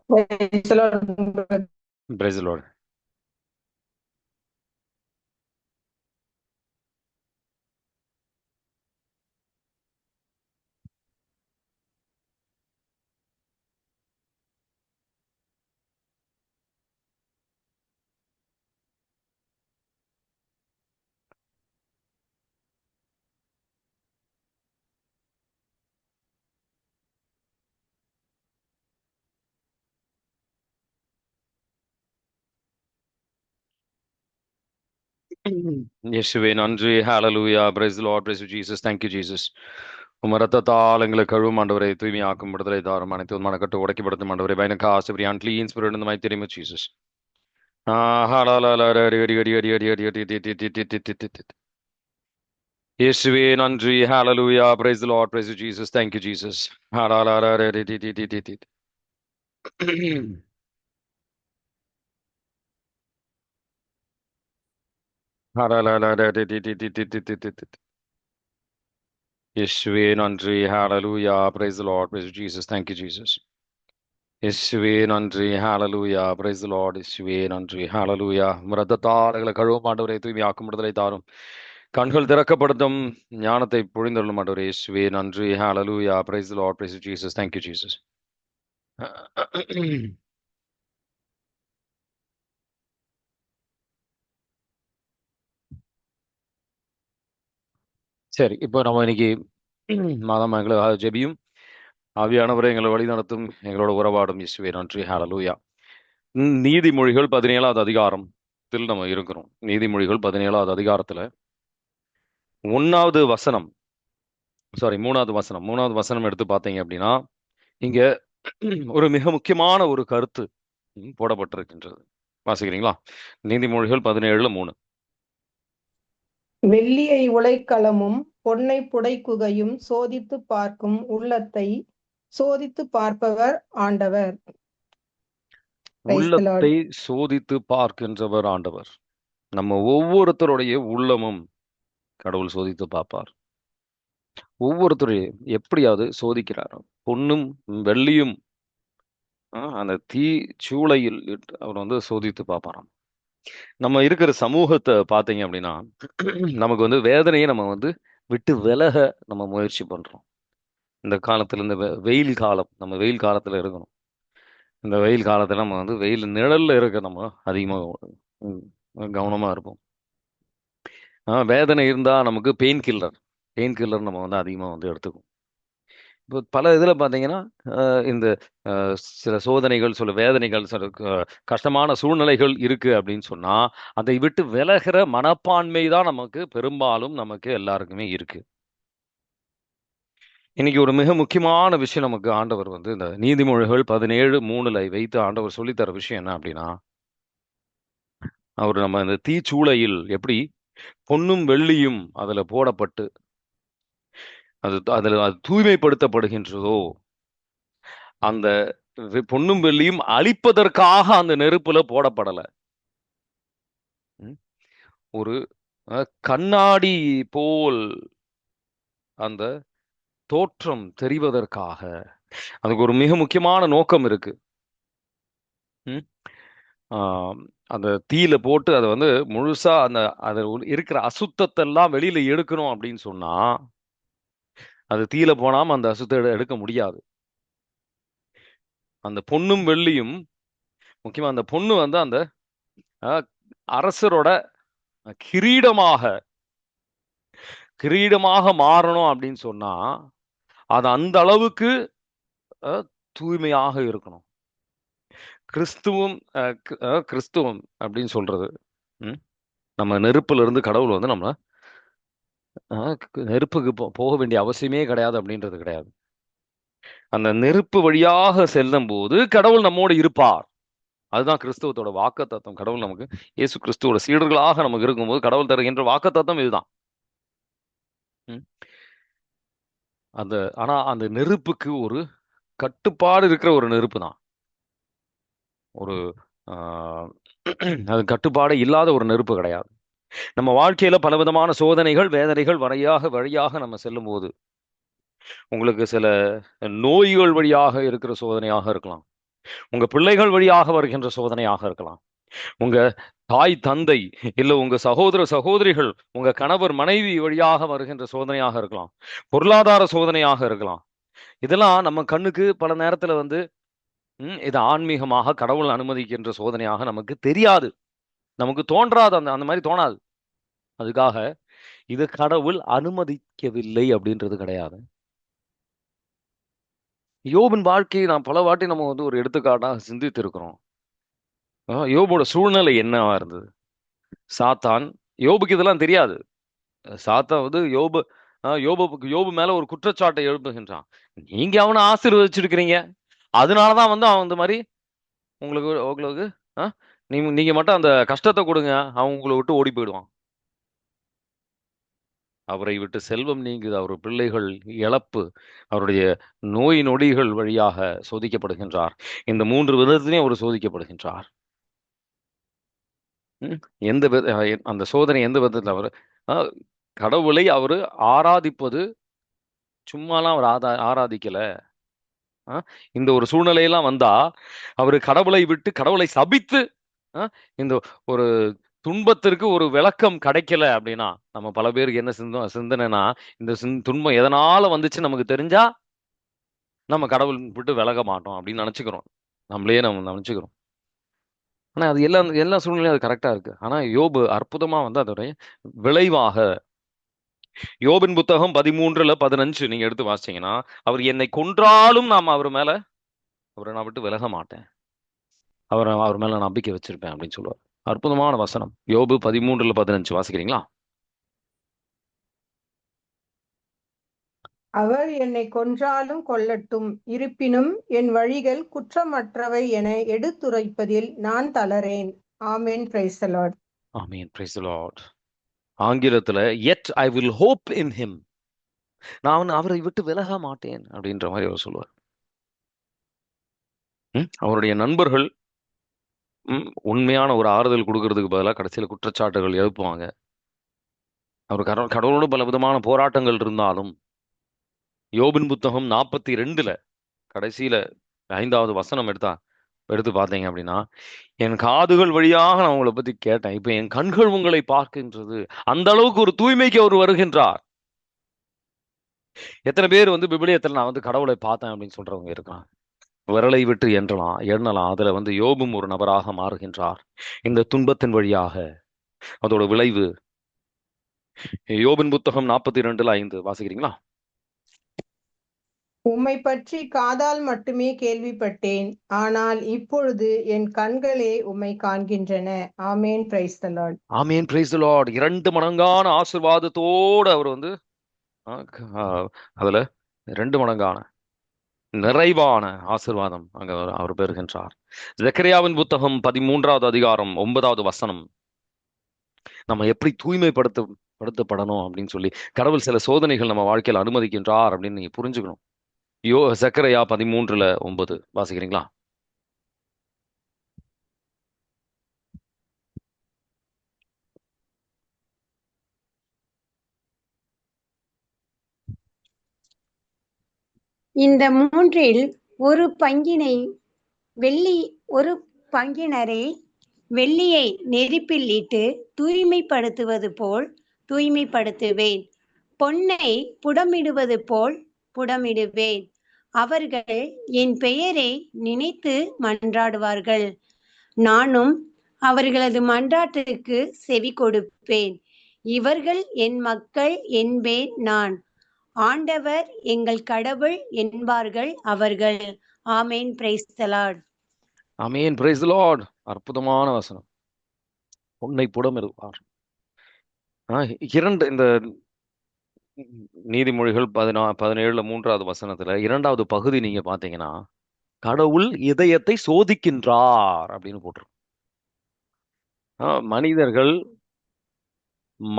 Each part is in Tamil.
Praise the Lord. Praise the Lord. இயேசுவே நன்றி. ஹalleluya. Praise the Lord. Praise you, Jesus. Thank you, Jesus. உம் இரத்தத்தால் எங்களை கழுவும் ஆண்டவரை, தூய்மையாக்கும் விடுதலை தாரும், அனைத்து மனக்கட்டு உடைக்கப்படுத்தும் ஆண்டவரை, பயணக்க ஆசிரியர் unclean spirit in the mighty name of Jesus. இயேசுவே நன்றி. ஹalleluya. Praise the Lord. Praise you, Jesus. Thank you, Jesus. இயேசுவே நன்றி. ஹalleluya. Praise the Lord. Praise you, Jesus. Thank you, Jesus. இயேசுவே நன்றி. ஹalleluya. Praise the Lord. இயேசுவே நன்றி. ஹalleluya. இரத்தத்தால் எங்களை கழுவும் ஆண்டவரை, தூய்மையாக்கும் விடுதலை தாரும், கண்கள் திறக்கப்படுத்தும், ஞானத்தை பொழிந்தருளும் ஆண்டவரே. இயேசுவே நன்றி. ஹalleluya. Praise the Lord. Praise you, Jesus. Thank you, Jesus. சரி, இப்போ நம்ம இன்னைக்கு மாதம் எங்களை ஜெபியும் ஆவியானவரை எங்களை வழி நடத்தும், எங்களோட உறவாடும். இயேசுவே நன்றி. ஹalleluya. நீதிமொழிகள் 17வது அதிகாரத்தில் நம்ம இருக்கிறோம். நீதிமொழிகள் 17வது அதிகாரத்துல 3வது வசனம் எடுத்து பார்த்தீங்க அப்படின்னா, இங்க ஒரு மிக முக்கியமான ஒரு கருத்து போடப்பட்டிருக்கின்றது. வாசிக்கிறீங்களா? நீதிமொழிகள் 17:3. வெள்ளியை உலைக்களமும் பொன்னை புடைக்குகையும் சோதித்துப் பார்க்கும் உள்ளத்தை சோதித்துப் பார்ப்பவர் ஆண்டவர். Praise the Lord. உள்ளத்தை சோதித்து பார்க்கின்றவர் ஆண்டவர். நம்ம ஒவ்வொருத்தருடைய உள்ளமும் கடவுள் சோதித்து பார்ப்பார். ஒவ்வொருத்தரையும் எப்படியாவது சோதிக்கிறார். பொன்னும் வெள்ளியும் அந்த தீ சூளையில் அவர் சோதித்து பார்ப்பாராம். நம்ம இருக்கிற சமூகத்தை பார்த்தீங்க அப்படின்னா, நமக்கு வேதனையை நம்ம விட்டு விலக நம்ம முயற்சி பண்றோம். இந்த காலத்துல இந்த வெயில் காலம், நம்ம வெயில் காலத்துல இருக்கணும். இந்த வெயில் காலத்துல நம்ம வெயில் நிழல்ல இருக்க நம்ம அதிகமா கவனமா இருப்போம். வேதனை இருந்தா நமக்கு பெயின் கில்லர் நம்ம அதிகமா எடுத்துக்கும். இப்போ பல இதுல பாத்தீங்கன்னா இந்த சில சோதனைகள், சில வேதனைகள், சில கஷ்டமான சூழ்நிலைகள் இருக்கு அப்படின்னு சொன்னா, அதை விட்டு விலகிற மனப்பான்மை தான் நமக்கு பெரும்பாலும் நமக்கு எல்லாருக்குமே இருக்கு. இன்னைக்கு ஒரு மிக முக்கியமான விஷயம் நமக்கு ஆண்டவர் இந்த நீதிமொழிகள் 17:3 வைத்து ஆண்டவர் சொல்லித்தர விஷயம் என்ன அப்படின்னா, அவர் நம்ம இந்த தீச்சூளையில் எப்படி பொன்னும் வெள்ளியும் அதுல போடப்பட்டு அதுல அது தூய்மைப்படுத்தப்படுகின்றதோ, அந்த பொன்னும் வெள்ளியும் அழிப்பதற்காக அந்த நெருப்புல போடப்படல. ஒரு கண்ணாடி போல் அந்த தோற்றம் தெரிவதற்காக அதுக்கு ஒரு மிக முக்கியமான நோக்கம் இருக்கு. அந்த தீயில போட்டு அதை முழுசா அது இருக்கிற அசுத்தத்தை எல்லாம் வெளியில எடுக்கணும் அப்படின்னு சொன்னா, அது தீயில போனாம அந்த அசுத்தத்தை எடுக்க முடியாது. அந்த பொன்னும் வெள்ளியும் முக்கியமா அந்த பொண்ணு அந்த அரசரோட கிரீடமாக மாறணும் அப்படின்னு சொன்னா, அது அந்த அளவுக்கு தூய்மையாக இருக்கணும். கிறிஸ்துவம் அப்படின்னு சொல்றது நம்ம நெருப்புல இருந்து கடவுள் நம்ம நெருப்புக்கு போக வேண்டிய அவசியமே கிடையாது அப்படின்றது கிடையாது. அந்த நெருப்பு வழியாக செல்லும் போது கடவுள் நம்மோடு இருப்பார். அதுதான் கிறிஸ்துவத்தோட வாக்குத்தத்தம். கடவுள் நமக்கு இயேசு கிறிஸ்துவோட சீடர்களாக நமக்கு இருக்கும்போது கடவுள் தருகின்ற வாக்குத்தத்தம் இதுதான். ஆனா அந்த நெருப்புக்கு ஒரு கட்டுப்பாடு இருக்கிற ஒரு நெருப்பு தான். ஒரு அது கட்டுப்பாடு இல்லாத ஒரு நெருப்பு கிடையாது. நம்ம வாழ்க்கையில பலவிதமான சோதனைகள், வேதனைகள் வழியாக நம்ம செல்லும் போது, உங்களுக்கு சில நோய்கள் வழியாக இருக்கிற சோதனையாக இருக்கலாம். உங்க பிள்ளைகள் வழியாக வருகின்ற சோதனையாக இருக்கலாம். உங்க தாய் தந்தை, இல்ல உங்க சகோதர சகோதரிகள், உங்க கணவர் மனைவி வழியாக வருகின்ற சோதனையாக இருக்கலாம். பொருளாதார சோதனையாக இருக்கலாம். இதெல்லாம் நம்ம கண்ணுக்கு பல நேரத்துல வந்து இது ஆன்மீகமாக கடவுள் அனுமதிக்கின்ற சோதனையாக நமக்கு தெரியாது, நமக்கு தோன்றாது, அந்த அந்த மாதிரி தோணாது. அதுக்காக இது கடவுள் அனுமதிக்கவில்லை அப்படின்றது கிடையாது. யோபின் வாழ்க்கையை நான் பல வாட்டி நம்ம வந்து ஒரு எடுத்துக்காட்டாக சிந்தித்து இருக்கிறோம். யோபோட சூழ்நிலை என்னவா இருந்தது? சாத்தான், யோபுக்கு இதெல்லாம் தெரியாது. சாத்தான் வந்து யோபு மேல ஒரு குற்றச்சாட்டை எழுப்புகின்றான். நீங்க அவனை ஆசீர்வதிச்சிருக்கிறீங்க, அதனாலதான் வந்து அவன் இந்த மாதிரி உங்களுக்கு உங்களுக்கு நீங்க மட்டும் அந்த கஷ்டத்தை கொடுங்க, அவன் உங்களை விட்டு ஓடி போயிடுவான். அவரை விட்டு செல்வம் நீங்குது, அவர் பிள்ளைகள் இழப்பு, அவருடைய நோய் நொடிகள் வழியாக சோதிக்கப்படுகின்றார். இந்த 3 விதத்திலையும் அவர் சோதிக்கப்படுகின்றார். எந்த அந்த சோதனை எந்த விதத்தில் அவர் கடவுளை அவரு ஆராதிப்பது சும்மாலாம் அவர் ஆராதிக்கல. இந்த ஒரு சூழ்நிலையெல்லாம் வந்தா அவரு கடவுளை விட்டு கடவுளை சபித்து இந்த ஒரு துன்பத்திற்கு ஒரு விளக்கம் கிடைக்கல அப்படின்னா, நம்ம பல பேருக்கு என்ன சிந்தனைனா, இந்த துன்பம் எதனால வந்துச்சு நமக்கு தெரிஞ்சா நம்ம கடவுள் விட்டு விலக மாட்டோம் அப்படின்னு நினைச்சுக்கிறோம். நம்மளே நம்ம நினைச்சுக்கிறோம். ஆனா அது எல்லா சூழ்நிலையும் அது கரெக்டா இருக்கு. ஆனா யோபு அற்புதமா வந்து அதோடைய விளைவாக, யோபின் புத்தகம் 13:15 நீங்க எடுத்து வாசிச்சீங்கன்னா, அவர் என்னை கொன்றாலும் நாம் அவரை நான் விட்டு விலக மாட்டேன், அவர் மேல நம்பிக்கை வச்சிருப்பேன் அப்படின்னு சொல்லுவார். அற்புதமான வசனம். யோபு 13:15 வாசிக்கிறீங்களா? அவர் என்னை கொன்றாலும் கொல்லட்டும், இருப்பினும் என் வழிகள் குற்றமற்றவை என எடுத்துரைப்பதில் நான் தளரேன். ஆமென். Praise the lord. ஆமென். Praise the lord. ஆங்கிலத்துல yet I will hope in him, நான் அவரை விட்டு விலக மாட்டேன் அப்படின்ற மாதிரி அவர் சொல்லுவார். அவருடைய நண்பர்கள் உண்மையான ஒரு ஆறுதல் கொடுக்கறதுக்கு பதிலாக கடைசியில குற்றச்சாட்டுகள் எழுப்புவாங்க. அவர் கடவுளோடு பல விதமான போராட்டங்கள் இருந்தாலும், யோபின் புத்தகம் 42 கடைசியில 5வது வசனம் எடுத்து பார்த்தீங்க அப்படின்னா, என் காதுகள் வழியாக நான் உங்களை பத்தி கேட்டேன், இப்ப என் கண்கள் உங்களை பார்க்கின்றது. அந்த அளவுக்கு ஒரு தூய்மைக்கு அவர் வருகின்றார். எத்தனை பேர் வந்து விபிலியத்தில் நான் வந்து கடவுளை பார்த்தேன் அப்படின்னு சொல்றவங்க இருக்காங்க. விரலை விட்டு எண்ணலாம். அதுல வந்து யோபும் ஒரு நபராக மாறுகின்றார் இந்த துன்பத்தின் வழியாக. அதோட விளைவு யோபின் புத்தகம் 42:5 வாசிக்கிறீங்களா? உம்மை பற்றி காதால் மட்டுமே கேள்விப்பட்டேன், ஆனால் இப்பொழுது என் கண்களே உம்மை காண்கின்றன. ஆமென். Praise the lord. ஆமென். Praise the lord. 2 மடங்கான ஆசீர்வாதத்தோடு அவர் வந்து அதுல 2 மடங்கான நிறைவான ஆசீர்வாதம் அங்க அவர் பெறுகின்றார். ஜெக்கரியாவின் புத்தகம் 13வது அதிகாரம் 9வது வசனம், நம்ம எப்படி தூய்மைப்படுத்தப்படணும் அப்படின்னு சொல்லி கடவுள் சில சோதனைகள் நம்ம வாழ்க்கையில் அனுமதிக்கின்றார் அப்படின்னு நீங்க புரிஞ்சுக்கணும். ஜெக்கரியா 13:9 வாசிக்கிறீங்களா? இந்த 3இல் ஒரு பங்கினரை வெள்ளியை நெருப்பில் இட்டு தூய்மைப்படுத்துவது போல் தூய்மைப்படுத்துவேன், பொன்னை புடமிடுவது போல் புடமிடுவேன். அவர்கள் என் பெயரை நினைத்து மன்றாடுவார்கள், நானும் அவர்களது மன்றாட்டுக்கு செவி கொடுப்பேன். இவர்கள் என் மக்கள் என்பேன் நான், ஆண்டவர் எங்கள் கடவுள் என்பார்கள் அவர்கள். ஆமென். Praise the lord. ஆமென். Praise the lord. அற்புதமான வசனம். பொன்னை புடமிடுவார். இந்த நீதிமொழிகள் 17 3வது வசனத்துல 2வது பகுதி நீங்க பாத்தீங்கன்னா, கடவுள் இதயத்தை சோதிக்கின்றார் அப்படின்னு போட்டிருக்கும்.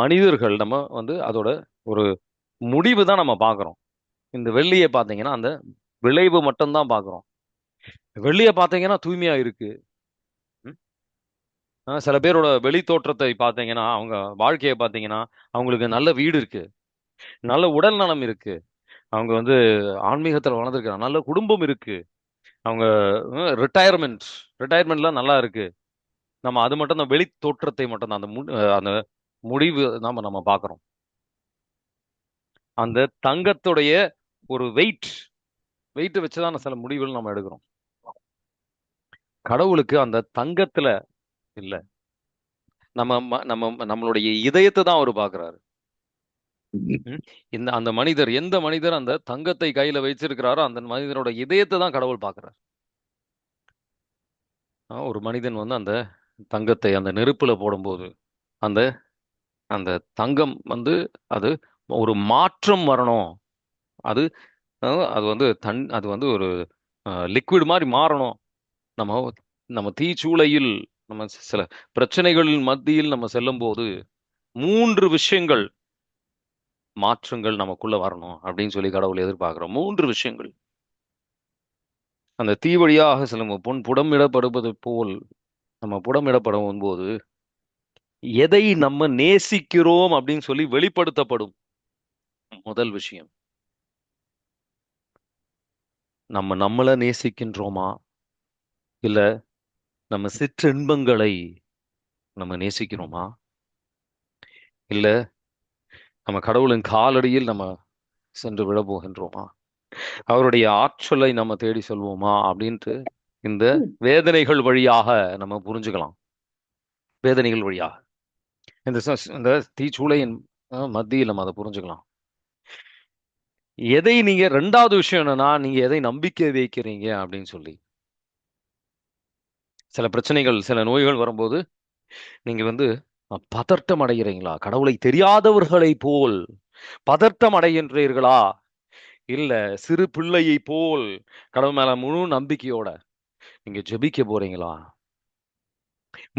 மனிதர்கள் நம்ம வந்து அதோட ஒரு முடிவு தான் நம்ம பார்க்கிறோம். இந்த வெள்ளியை பார்த்தீங்கன்னா அந்த விளைவு மட்டும்தான் பார்க்கிறோம். வெள்ளியை பார்த்தீங்கன்னா தூய்மையா இருக்கு. சில பேரோட வெளி தோற்றத்தை பார்த்தீங்கன்னா, அவங்க வாழ்க்கையை பார்த்தீங்கன்னா, அவங்களுக்கு நல்ல வீடு இருக்கு, நல்ல உடல் நலம் இருக்கு, அவங்க வந்து ஆன்மீகத்தில் வளர்ந்துருக்காங்க, நல்ல குடும்பம் இருக்கு, அவங்க ரிட்டையர்மெண்ட்லாம் நல்லா இருக்கு. நம்ம அது மட்டும் தான், வெளி தோற்றத்தை மட்டும் தான், அந்த முடிவு நம்ம பார்க்குறோம். அந்த தங்கத்துடைய ஒரு வெயிட் வச்சுதான் சில முடிவுகள் நம்ம எடுக்கிறோம். கடவுளுக்கு அந்த தங்கத்துல இல்ல, நம்மளுடைய இதயத்தை தான் அவர் பார்க்கிறாரு. அந்த மனிதர், எந்த மனிதர் அந்த தங்கத்தை கையில வச்சிருக்கிறாரோ அந்த மனிதனோட இதயத்தை தான் கடவுள் பார்க்கிறார். ஒரு மனிதன் வந்து அந்த தங்கத்தை அந்த நெருப்புல போடும்போது அந்த அந்த தங்கம் வந்து அது ஒரு மாற்றம் வரணும். அது அது வந்து அது வந்து ஒரு லிக்விட் மாதிரி மாறணும். நம்ம நம்ம தீச்சூளையில் நம்ம சில பிரச்சனைகளின் மத்தியில் நம்ம செல்லும் போது 3 விஷயங்கள் மாற்றங்கள் நமக்குள்ள வரணும் அப்படின்னு சொல்லி கடவுள் எதிர்பார்க்கிறோம். 3 விஷயங்கள். அந்த தீ வழியாக செல்லும் புடமிடப்படுவது போல் நம்ம புடமிடப்படும் போது எதை நம்ம நேசிக்கிறோம் அப்படின்னு சொல்லி வெளிப்படுத்தப்படும். முதல் விஷயம், நம்மள நேசிக்கின்றோமா, இல்ல நம்ம சிற்றின்பங்களை நம்ம நேசிக்கிறோமா, இல்ல நம்ம கடவுளின் காலடியில் நம்ம சென்று விழ போகின்றோமா, அவருடைய ஆற்றலை நம்ம தேடி சொல்வோமா அப்படின்ட்டு இந்த வேதனைகள் வழியாக நம்ம புரிஞ்சுக்கலாம். வேதனைகள் வழியாக இந்த தீச்சூளையின் மத்தியில் நம்ம அதை புரிஞ்சுக்கலாம். எதை நீங்க, ரெண்டாவது விஷயம் என்னன்னா, நீங்க எதை நம்பிக்கை வைக்கிறீங்க அப்படின்னு சொல்லி. சில பிரச்சனைகள், சில நோய்கள் வரும்போது நீங்க வந்து பதட்டம் அடைகிறீங்களா? கடவுளை தெரியாதவர்களை போல் பதட்டம் அடைகின்றீர்களா? இல்ல சிறு பிள்ளையை போல் கடவுள் மேல முழு நம்பிக்கையோட நீங்க ஜெபிக்க போறீங்களா?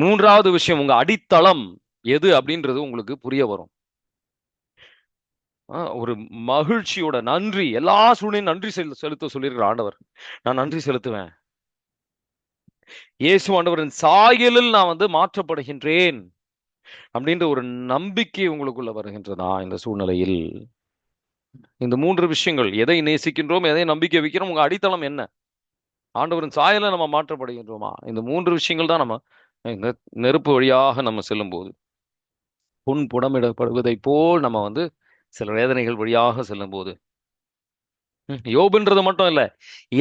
மூன்றாவது விஷயம், உங்க அடித்தளம் எது அப்படின்றது உங்களுக்கு புரிய வரும். ஒரு மகிழ்ச்சியோட நன்றி, எல்லா சூழ்நிலையும் நன்றி செலுத்த சொல்லியிருக்கிற ஆண்டவர். நான் நன்றி செலுத்துவேன். இயேசு ஆண்டவரின் சாயலில் நான் வந்து மாற்றப்படுகின்றேன் அப்படின்ற ஒரு நம்பிக்கை உங்களுக்குள்ள வருகின்றதா இந்த சூழ்நிலையில்? இந்த 3 விஷயங்கள், எதை நேசிக்கின்றோம், எதை நம்பிக்கை வைக்கிறோம், உங்க அடித்தளம் என்ன, ஆண்டவரின் சாயல நம்ம மாற்றப்படுகின்றோமா? இந்த 3 விஷயங்கள் தான் நம்ம இந்த நெருப்பு வழியாக நம்ம செல்லும் போது புடமிடப்படுவதை போல் நம்ம வந்து சில வேதனைகள் வழியாக செல்லும் போது, யோபுன்றது மட்டும் இல்ல,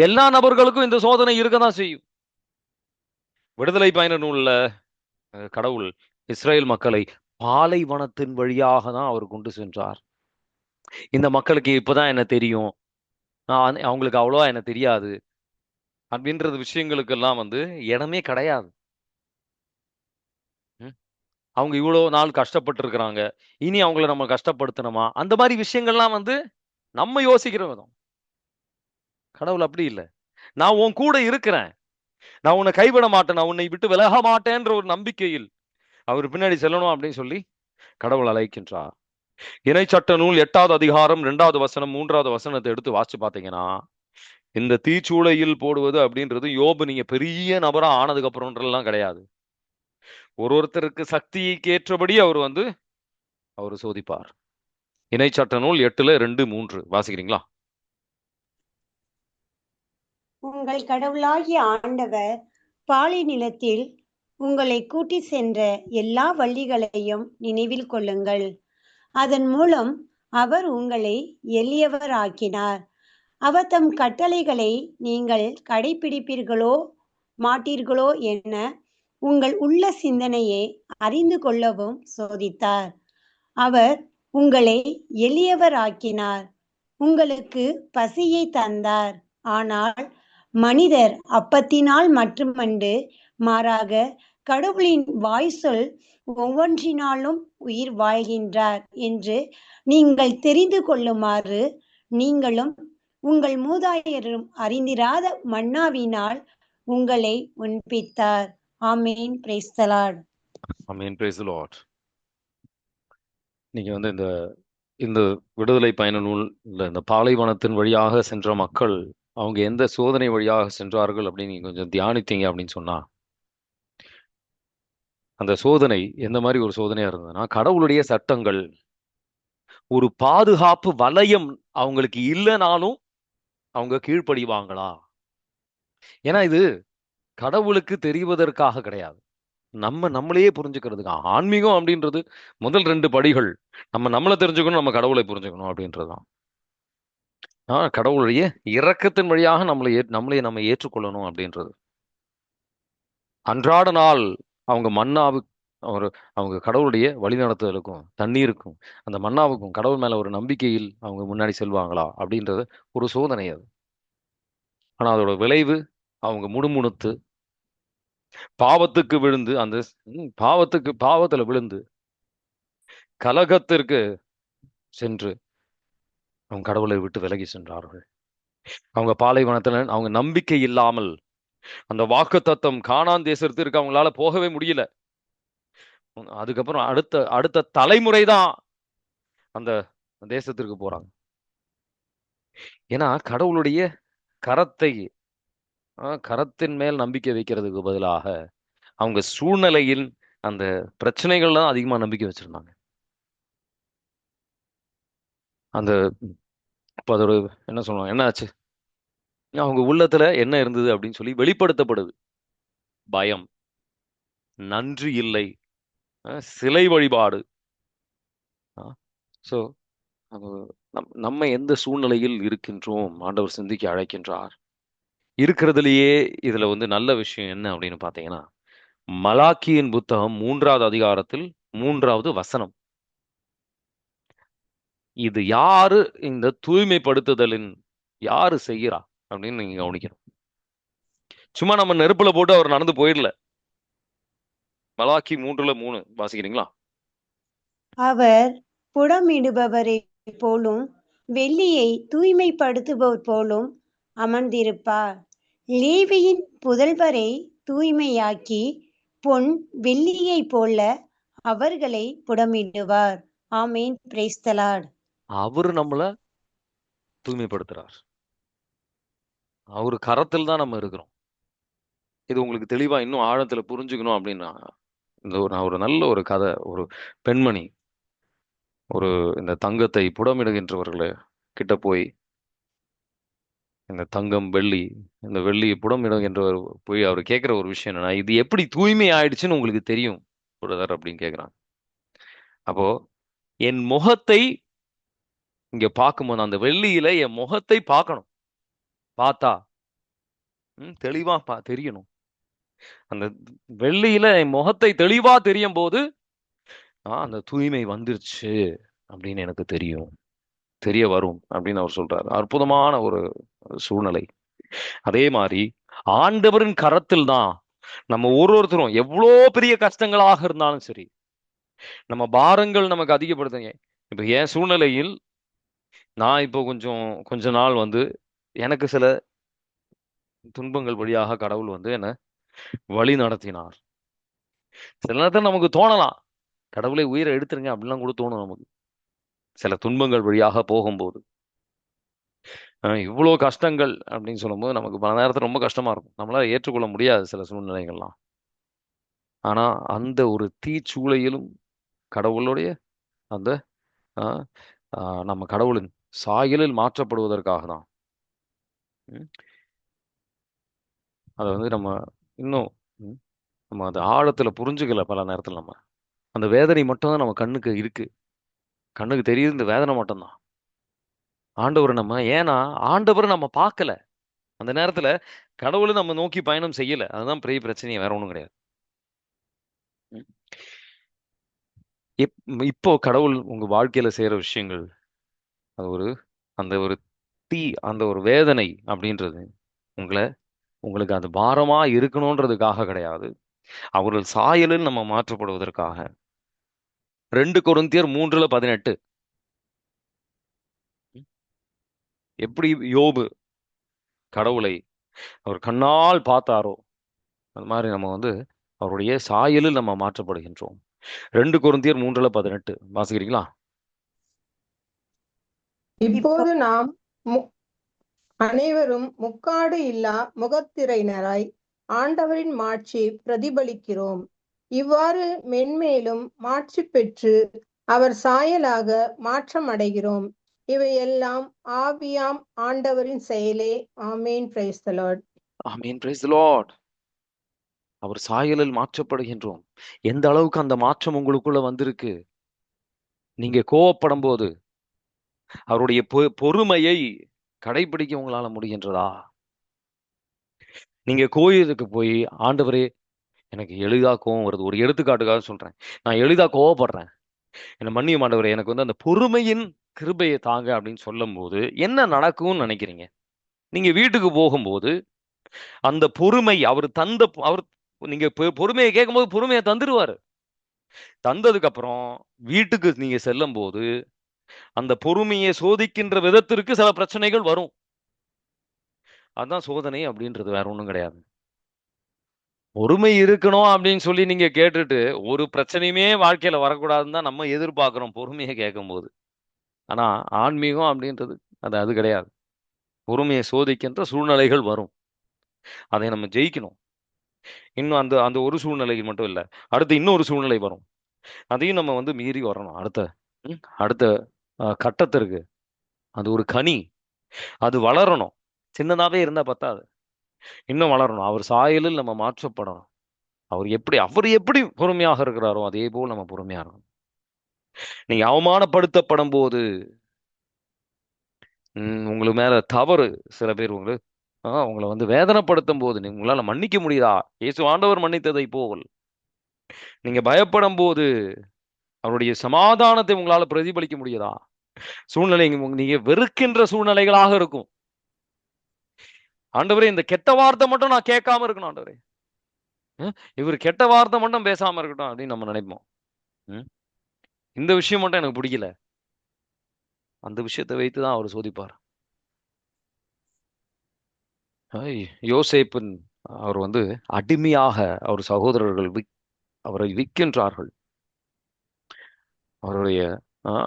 எல்லா நபர்களுக்கும் இந்த சோதனை இருக்கதான் செய்யும். விடுதலை பயண நூல்ல கடவுள் இஸ்ரேல் மக்களை பாலைவனத்தின் வழியாக தான் அவர் கொண்டு சென்றார். இந்த மக்களுக்கு இப்பதான் என்ன தெரியும், அவங்களுக்கு அவ்வளவா என்ன தெரியாது அப்படின்றது விஷயங்களுக்கெல்லாம் வந்து இடமே கிடையாது. அவங்க இவ்வளவு நாள் கஷ்டப்பட்டு இருக்கிறாங்க, இனி அவங்கள நம்ம கஷ்டப்படுத்தணுமா, அந்த மாதிரி விஷயங்கள்லாம் வந்து நம்ம யோசிக்கிற விதம். கடவுள் அப்படி இல்லை. நான் உன் கூட இருக்கிறேன், நான் உன்னை கைவிட மாட்டேன், நான் உன்னை விட்டு விலக மாட்டேன்ற ஒரு நம்பிக்கையில் அவர் பின்னாடி செல்லணும் அப்படின்னு சொல்லி கடவுள் அழைக்கின்றார். இணைச்சட்ட நூல் 8வது அதிகாரம் 2வது வசனம் 3வது வசனத்தை எடுத்து வாசிச்சு பார்த்தீங்கன்னா, இந்த தீச்சூளையில் போடுவது அப்படின்றது யோபு நீங்க பெரிய நபரா ஆனதுக்கு அப்புறம்ன்றலாம் கிடையாது. ஒருத்தருக்கு சக்திக்கு ஏற்றபடி அவர் சோதிப்பார். இணைச்சட்ட நூல் 8:2-3 வாசிக்கிறீங்களா? உங்கள் கடவுளாகிய ஆண்டவர் பாலை நிலத்தில் உங்களை கூட்டி சென்ற எல்லா வழிகளையும் நினைவில் கொள்ளுங்கள். அதன் மூலம் அவர் உங்களை எளியவராக்கினார். அவர் தம் கட்டளைகளை நீங்கள் கடைபிடிப்பீர்களோ மாட்டீர்களோ என உங்கள் உள்ள சிந்தனையை அறிந்து கொள்ளவும் சோதித்தார். அவர் உங்களை எளியவராக்கினார், உங்களுக்கு பசியை தந்தார். ஆனால் மனிதர் அப்பத்தினால் மட்டுமன்று, மாறாக கடவுளின் வாய்ச்சொல் ஒவ்வொன்றினாலும் உயிர் வாழ்கின்றார் என்று நீங்கள் தெரிந்து கொள்ளுமாறு நீங்களும் உங்கள் மூதாதையரும் அறிந்திராத மன்னாவினால் உங்களை உண்பித்தார். ஆமேன். Praise the lord. ஆமேன். Praise the lord. நீங்க வந்து இந்த விடுதலை பயண நூல், இந்த பாலைவனத்தின் வழியாக சென்ற மக்கள் அவங்க எந்த சோதனை வழியாக சென்றார்கள் அப்படின்னு நீங்க கொஞ்சம் தியானித்தீங்க அப்படின்னு சொன்னா, அந்த சோதனை எந்த மாதிரி ஒரு சோதனையா இருந்ததுன்னா, கடவுளுடைய சட்டங்கள், ஒரு பாதுகாப்பு வலயம் அவங்களுக்கு இல்லைனாலும் அவங்க கீழ்ப்படிவாங்களா, ஏன்னா இது கடவுளுக்கு தெரிவதற்காக கிடையாது, நம்மளையே புரிஞ்சுக்கிறதுக்காக. ஆன்மீகம் அப்படின்றது முதல் 2 படிகள். நம்மளை தெரிஞ்சுக்கணும், நம்ம கடவுளை புரிஞ்சுக்கணும் அப்படின்றதுதான். கடவுளுடைய இரக்கத்தின் வழியாக நம்மளே நம்ம ஏற்றுக்கொள்ளணும் அப்படின்றது. அன்றாட நாள் அவங்க அவங்க கடவுளுடைய வழிநடத்துதலுக்கும் தண்ணீருக்கும் அந்த மன்னாவுக்கும் கடவுள் மேல ஒரு நம்பிக்கையில் அவங்க முன்னாடி செல்வாங்களா அப்படின்றது ஒரு சோதனை அது. ஆனா அதோட விளைவு அவங்க முணுமுணுத்து பாவத்துக்கு விழுந்து பாவத்துல விழுந்து கலகத்திற்கு சென்று அவங்க கடவுளை விட்டு விலகி சென்றார்கள். அவங்க பாலைவனத்துல அவங்க நம்பிக்கை இல்லாமல் அந்த வாக்குத்தத்தம் கானான் தேசத்திற்கு அவங்களால போகவே முடியல. அதுக்கப்புறம் அடுத்த தலைமுறை தான் அந்த தேசத்திற்கு போறாங்க. ஏன்னா கடவுளுடைய கரத்தின் மேல் நம்பிக்கை வைக்கிறதுக்கு பதிலாக அவங்க சூழ்நிலையில் அந்த பிரச்சனைகள்ல தான் அதிகமா நம்பிக்கை வச்சிருந்தாங்க. அந்த இப்ப அதோட என்ன சொல்லுவாங்க, என்ன ஆச்சு, அவங்க உள்ளத்துல என்ன இருந்தது அப்படின்னு சொல்லி வெளிப்படுத்தப்படுது. பயம், நன்றி இல்லை, சிலை வழிபாடு. ஸோ நம்ம எந்த சூழ்நிலையில் இருக்கின்றோம் ஆண்டவர் சிந்திக்க அழைக்கின்றார். இருக்கிறதுலயே இதுல நல்ல விஷயம் என்ன அப்படின்னு பாத்தீங்கன்னா, மலாக்கியின் புத்தகம் 3வது அதிகாரத்தில் 3வது வசனம். இது யாரு இந்த தூய்மைப்படுத்துதலின் யாரு செய்யறா அப்படின்னு நீங்க கவனிக்கணும். சும்மா நம்ம நெருப்புல போட்டு அவர் நடந்து போயிடல. மலாக்கி 3:3 வாசிக்கிறீங்களா? அவர் புடமிடுபவரை போலும் வெள்ளியை தூய்மைப்படுத்துபவர் போலும் அமர்ந்திருப்பார். லேவியின் புதல்வரை தூய்மையாக்கி பொன் வெள்ளியை போல அவர்களை புடமிடுவார். ஆமீன். Praise the Lord. அவரு நம்மள தூய்மைப்படுத்துறார். அவரு கரத்தில் தான் நம்ம இருக்கிறோம். இது உங்களுக்கு தெளிவா இன்னும் ஆழத்துல புரிஞ்சுக்கணும் அப்படின்னா, நான் ஒரு நல்ல ஒரு கதை, ஒரு பெண்மணி இந்த தங்கத்தை புடமிடுகின்றவர்கள கிட்ட போய் இந்த தங்கம் வெள்ளி இந்த வெள்ளி புடமிடுகின்றவர் போய் அவர் கேட்கிற ஒரு விஷயம் என்னன்னா, இது எப்படி தூய்மை ஆயிடுச்சுன்னு உங்களுக்கு தெரியும் பிரதர் அப்படின்னு கேட்கிறாங்க. அப்போ என் முகத்தை இங்க பார்க்கும்போது அந்த வெள்ளியில என் முகத்தை பார்க்கணும். பார்த்தா தெளிவா தெரியணும். அந்த வெள்ளியில என் முகத்தை தெளிவா தெரியும் போது அந்த தூய்மை வந்துருச்சு அப்படின்னு எனக்கு தெரிய வரும் அப்படின்னு அவர் சொல்றாரு. அற்புதமான ஒரு சூழ்நிலை. அதே மாதிரி ஆண்டவரின் கரத்தில் தான் நம்ம ஒருத்தரும் எவ்வளோ பெரிய கஷ்டங்களாக இருந்தாலும் சரி, நம்ம பாரங்கள் நமக்கு அதிகப்படுத்துங்க. இப்ப என் சூழ்நிலையில் நான் இப்போ கொஞ்ச நாள் எனக்கு சில துன்பங்கள் வழியாக கடவுள் என்ன வழி நடத்தினார். சில நேரத்தில் நமக்கு தோணலாம், கடவுளை உயிரை எடுத்துருங்க அப்படிலாம் கூட தோணும் நமக்கு. சில துன்பங்கள் வழியாக போகும்போது இவ்வளோ கஷ்டங்கள் அப்படின்னு சொல்லும்போது நமக்கு பல நேரத்தில் ரொம்ப கஷ்டமா இருக்கும். நம்மளால ஏற்றுக்கொள்ள முடியாது சில சூழ்நிலைகள்லாம். ஆனா அந்த ஒரு தீச்சூளையிலும் கடவுளுடைய அந்த நம்ம கடவுளின் சாயலில் மாற்றப்படுவதற்காக தான். அதை நம்ம இன்னும் நம்ம அந்த ஆழத்துல புரிஞ்சுக்கல. பல நேரத்தில் நம்ம அந்த வேதனை மட்டும் தான் நம்ம கண்ணுக்கு தெரியுது, இந்த வேதனை மட்டும்தான். ஆண்டவர் ஏன்னா ஆண்டவரை நம்ம பார்க்கல. அந்த நேரத்துல கடவுளை நம்ம நோக்கி பயணம் செய்யல. அதுதான் பெரிய பிரச்சனையே, வேற ஒண்ணும் கிடையாது. இப்போ கடவுள் உங்க வாழ்க்கையில செய்யற விஷயங்கள் அது அந்த ஒரு அந்த ஒரு வேதனை அப்படின்றது உங்களுக்கு அது பாரமா இருக்கணும்ன்றதுக்காக கிடையாது, அவர்கள் சாயலில் நம்ம மாற்றப்படுவதற்காக. 2 கொரிந்தியர் 3:18 எப்படி யோபு கடவுளை அவர் கண்ணால் பார்த்தாரோ அது மாதிரி நம்ம அவருடைய சாயலில் நம்ம மாற்றப்படுகின்றோம். 2 கொரிந்தியர் 3:18 வாசிக்கிறீங்களா? இப்போது நாம் அனைவரும் முக்காடு இல்லா முகத்திரையினராய் ஆண்டவரின் மாட்சி பிரதிபலிக்கிறோம். இவ்வாறு மென்மேலும் மாட்சி பெற்று அவர் சாயலாக மாற்றம் அடைகிறோம். இவையெல்லாம் ஆவியாம் ஆண்டவரின் செயலே. ஆமேன். Praise the lord. ஆமீன். Praise the lord. அவர் சாயலில் மாற்றப்படுகின்றோம். எந்த அளவுக்கு அந்த மாற்றம் உங்களுக்குள்ள வந்திருக்கு? நீங்க கோவப்படும் போது அவருடைய பொறுமையை கடைபிடிக்க உங்களால முடிகின்றதா? நீங்க கோயிலுக்கு போய், ஆண்டவரே எனக்கு எளிதா கோவம் வருது. ஒரு எடுத்துக்காட்டுக்காக சொல்றேன். நான் எளிதா கோவப்படுறேன். என்ன மன்னியும் ஆண்டவரே, எனக்கு வந்து அந்த பொறுமையின் கிருபையை தாங்க அப்படின்னு சொல்லும்போது என்ன நடக்கும்னு நினைக்கிறீங்க? நீங்க வீட்டுக்கு போகும்போது அந்த பொறுமை அவர் நீங்க பொறுமையை கேட்கும்போது பொறுமையை தந்துருவாரு. தந்ததுக்கு அப்புறம் வீட்டுக்கு நீங்க செல்லும் போது அந்த பொறுமையை சோதிக்கின்ற விதத்திற்கு சில பிரச்சனைகள் வரும். அதான் சோதனை அப்படின்றது, வேற ஒண்ணும் கிடையாது. பொறுமை இருக்கணும் அப்படின்னு சொல்லி நீங்க கேட்டுட்டு ஒரு பிரச்சனையுமே வாழ்க்கையில வரக்கூடாதுன்னு தான் நம்ம எதிர்பார்க்கிறோம் பொறுமையை கேட்கும்போது. ஆனா ஆன்மீகம் அப்படின்றது அது கிடையாது. பொறுமையை சோதிக்கின்ற சூழ்நிலைகள் வரும். அதை நம்ம ஜெயிக்கணும். இன்னும் அந்த அந்த ஒரு சூழ்நிலையில் மட்டும் இல்ல. அடுத்து இன்னொரு சூழ்நிலை வரும். அதையும் நம்ம வந்து மீறி வரணும். அடுத்த கட்டத்திற்கு. அது ஒரு கனி. அது வளரணும். சின்னதாவே இருந்தா பத்தாது. இன்னும் வளரணும். அவர் சாயலில் நம்ம மாற்றப்படணும். அவர் எப்படி பொறுமையாக இருக்கிறாரோ அதே போல் நம்ம பொறுமையா இருக்கணும். நீங்க அவமானப்படுத்தப்படும் போது உங்களுக்கு மேல தவறு, சில பேர் உங்களை வந்து வேதனைப்படுத்தும் போது உங்களால மன்னிக்க முடியுதா? இயேசு ஆண்டவர் மன்னித்ததை போல். நீங்க பயப்படும் போது அவருடைய சமாதானத்தை உங்களால பிரதிபலிக்க முடியுதா? சூழ்நிலை நீங்க வெறுக்கின்ற சூழ்நிலைகளாக இருக்கும். ஆண்டவரே, இந்த கெட்ட வார்த்தை மட்டும் நான் கேட்காம இருக்கணும் ஆண்டவரே. இவர் கெட்ட வார்த்தை மட்டும் பேசாம இருக்கட்டும் அப்படின்னு நம்ம நினைப்போம். இந்த விஷயம் மட்டும் எனக்கு பிடிக்கல. அந்த விஷயத்தை வைத்துதான் அவர் சோதிப்பார். யோசேப்பின் அவர் வந்து அடிமையாக அவர் சகோதரர்கள் அவரை விற்கின்றார்கள். அவருடைய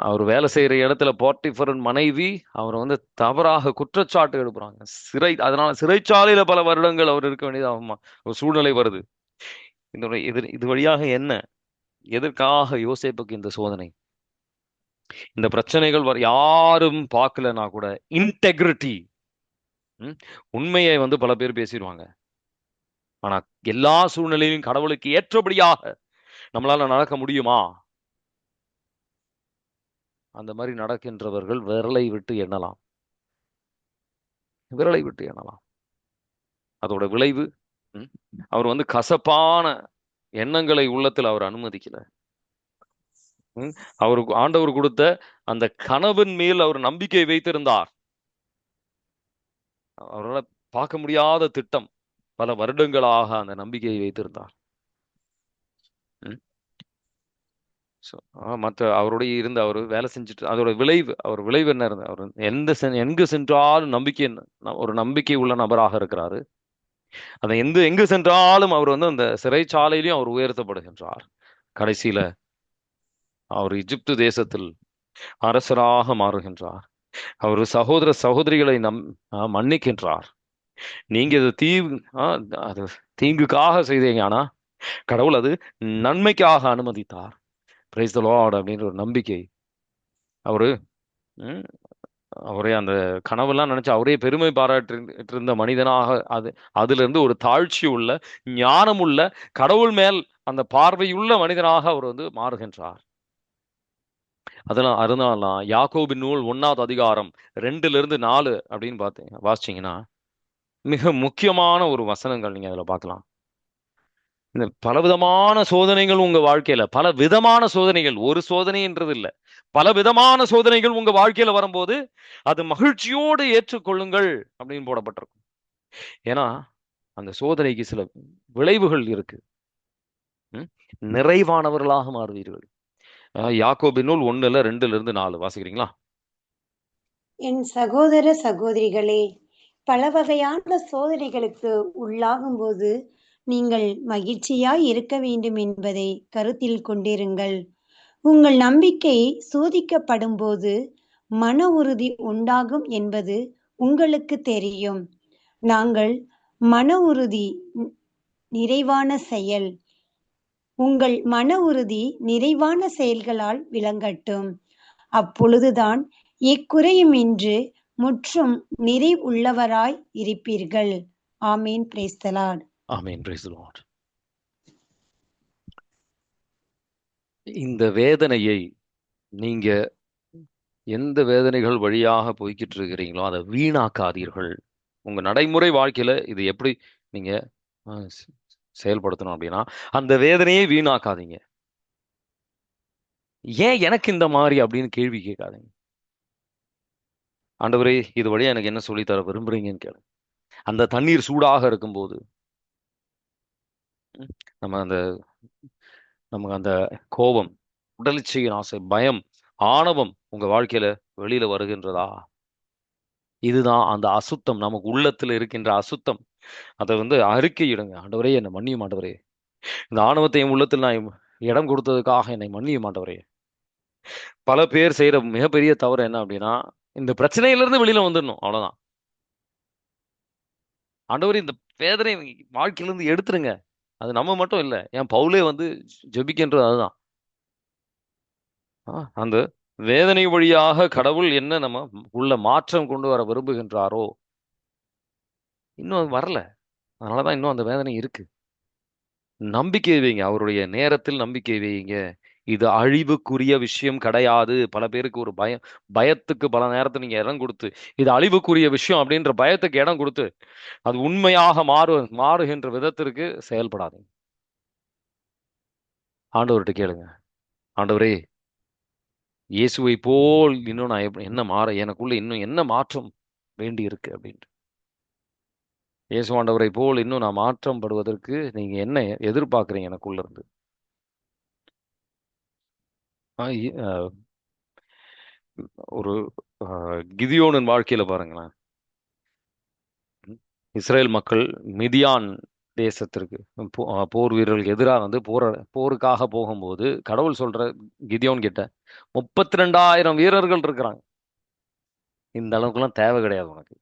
அவர் வேலை செய்யற இடத்துல போட்டிஃபரின் மனைவி அவரை வந்து தவறாக குற்றச்சாட்டு எடுப்புறாங்க. அதனால சிறைச்சாலையில பல வருடங்கள் அவர் இருக்க வேண்டியது ஒரு சூழ்நிலை வருது. இது வழியாக என்ன, எதற்காக யோசேப்புக்கு இந்த சோதனை, இந்த பிரச்சனைகள் யாரும் பார்க்கலன்னா கூட இன்டெகிரிட்டி, உண்மையை வந்து பல பேர் பேசிடுவாங்க. ஆனா எல்லா சூழ்நிலையிலும் கடவுளுக்கு ஏற்றபடியாக நம்மளால நடக்க முடியுமா? அந்த மாதிரி நடக்கின்றவர்கள் விரலை விட்டு எண்ணலாம். அதோட விளைவு அவர் வந்து கசப்பான எண்ணங்களை உள்ளத்தில் அவர் அனுமதிக்கல. அவருக்கு ஆண்டவர் கொடுத்த அந்த கனவின் மேல் அவர் நம்பிக்கை வைத்திருந்தார். அவரால் பார்க்க முடியாத திட்டம், பல வருடங்களாக அந்த நம்பிக்கையை வைத்திருந்தார். மற்ற அவருடைய இருந்து அவர் வேலை செஞ்சுட்டு அதோட விளைவு என்ன இருந்தது? அவர் எங்கு சென்றாலும் ஒரு நம்பிக்கை உள்ள நபராக இருக்கிறாரு. அதை எங்கு சென்றாலும் அவர் வந்து அந்த சிறைச்சாலையிலையும் அவர் உயர்த்தப்படுகின்றார். கடைசியில அவர் எகிப்து தேசத்தில் அரசராக மாறுகின்றார். அவர் சகோதர சகோதரிகளை மன்னிக்கின்றார். நீங்க அது தீங்குக்காக செய்தீங்க, ஆனா கடவுள் அது நன்மைக்காக அனுமதித்தார். பிரைஸ் தி லார்ட் அப்படின்ற ஒரு நம்பிக்கை. அவரே அந்த கனவெல்லாம் நினைச்சு அவரே பெருமை பாராட்டு இருந்த மனிதனாக அதுல இருந்து ஒரு தாழ்ச்சி உள்ள, ஞானம் உள்ள, கடவுள் மேல் அந்த பார்வையுள்ள மனிதனாக அவர் வந்து மாறுகின்றார். அதனால யாக்கோபின் நூல் 1வது அதிகாரம் 2-4 அப்படின்னு வாசிச்சீங்கன்னா மிக முக்கியமான ஒரு வசனங்கள் நீங்க அதுல பார்க்கலாம். இந்த பலவிதமான சோதனைகள் உங்க வாழ்க்கையில, பல விதமான சோதனைகள், ஒரு சோதனைன்றது இல்லை, பல விதமான சோதனைகள் உங்க வாழ்க்கையில வரும்போது அது மகிழ்ச்சியோடு ஏற்றுக்கொள்ளுங்கள் அப்படின்னு போடப்பட்டிருக்கும். ஏன்னா அந்த சோதனைக்கு சில விளைவுகள் இருக்கு. நிறைவானவர்களாக மாறுவீர்கள். யாக்கோபின் நூல் 1:2-4 வாசிக்கிறீங்களா? என் சகோதர சகோதரிகளே, பல வகையான சோதனைகளுக்கு உள்ளாகும் போது நீங்கள் மகிழ்ச்சியாய் இருக்க வேண்டும் என்பதை கருத்தில் கொண்டிருங்கள். உங்கள் நம்பிக்கை சோதிக்கப்படும் போது மன உறுதி உண்டாகும் என்பது உங்களுக்கு தெரியும். நாங்கள் மன உறுதி நிறைவான செயல். உங்கள் மன உறுதி நிறைவான செயல்களால் விளங்கட்டும். அப்பொழுதுதான் எக்குறையுமின்றி முற்றும் நிறைவுள்ளவராய் இருப்பீர்கள். ஆமேன். Praise the lord. ஆமென். Praise the lord. இந்த வேதனையை நீங்க எந்த வேதனைகள் வழியாக போய்கிட்டு இருக்கிறீங்களோ அதை வீணாக்காதீர்கள். உங்க நடைமுறை வாழ்க்கையில இது எப்படி நீங்க செயல்படுத்தணும் அப்படின்னா, அந்த வேதனையை வீணாக்காதீங்க. ஏன் எனக்கு இந்த மாதிரி அப்படின்னு கேள்வி கேட்காதீங்க. ஆண்டவரே, இது வழியா எனக்கு என்ன சொல்லித்தர விரும்புறீங்கன்னு கேளு. அந்த தண்ணீர் சூடாக இருக்கும்போது நம்ம அந்த நமக்கு அந்த கோபம், உடலிச்சையின் ஆசை, பயம், ஆணவம் உங்க வாழ்க்கையில வெளியில வருகின்றதா? இதுதான் அந்த அசுத்தம், நமக்கு உள்ளத்துல இருக்கின்ற அசுத்தம். அதை அறிக்கையிடுங்க. ஆண்டவரே, என்னை மன்னியும் ஆண்டவரே. இந்த ஆணவத்தை என் உள்ளத்தில் நான் இடம் கொடுத்ததுக்காக என்னை மன்னியும் ஆண்டவரே. பல பேர் செய்யற மிகப்பெரிய தவறு என்ன அப்படின்னா, இந்த பிரச்சனையிலிருந்து வெளியில வந்துடணும், அவ்வளவுதான். ஆண்டவரே, இந்த வேதனை வாழ்க்கையிலிருந்து எடுத்துருங்க. அது நம்ம மட்டும் இல்ல, என் பவுலே ஜெபிக்கின்றது அதுதான். அந்த வேதனை வழியாக கடவுள் என்ன நம்ம உள்ள மாற்றம் கொண்டு வர விரும்புகின்றாரோ, இன்னும் அது வரல. அதனாலதான் இன்னும் அந்த வேதனை இருக்கு. நம்பிக்கை வைங்க, அவருடைய நேரத்தில் நம்பிக்கை வைங்க. இது அழிவுக்குரிய விஷயம் கிடையாது. பல பேருக்கு ஒரு பயத்துக்கு பல நேரத்தில் நீங்க இடம் கொடுத்து, இது அழிவுக்குரிய விஷயம் அப்படின்ற பயத்துக்கு இடம் கொடுத்து, அது உண்மையாக மாறுகின்ற விதத்திற்கு செயல்படாதீங்க. ஆண்டவர்கிட்ட கேளுங்க, ஆண்டவரே, இயேசுவை போல் இன்னும் நான் என்ன எனக்குள்ள இன்னும் என்ன மாற்றம் வேண்டி இருக்கு அப்படின்ட்டு. இயேசு ஆண்டவரை போல் இன்னும் நான் மாற்றம் படுவதற்கு நீங்க என்ன எதிர்பார்க்குறீங்க எனக்குள்ள இருந்து? ஒரு கிதியோனின் வாழ்க்கையில பாருங்களேன். இஸ்ரேல் மக்கள் மிதியான் தேசத்திற்கு போர் வீரர்களுக்கு எதிராக போருக்காக போகும்போது கடவுள் சொல்ற கிதியோன் கிட்ட 32,000 வீரர்கள் இருக்கிறாங்க. இந்த அளவுக்குலாம் தேவை கிடையாது உனக்கு,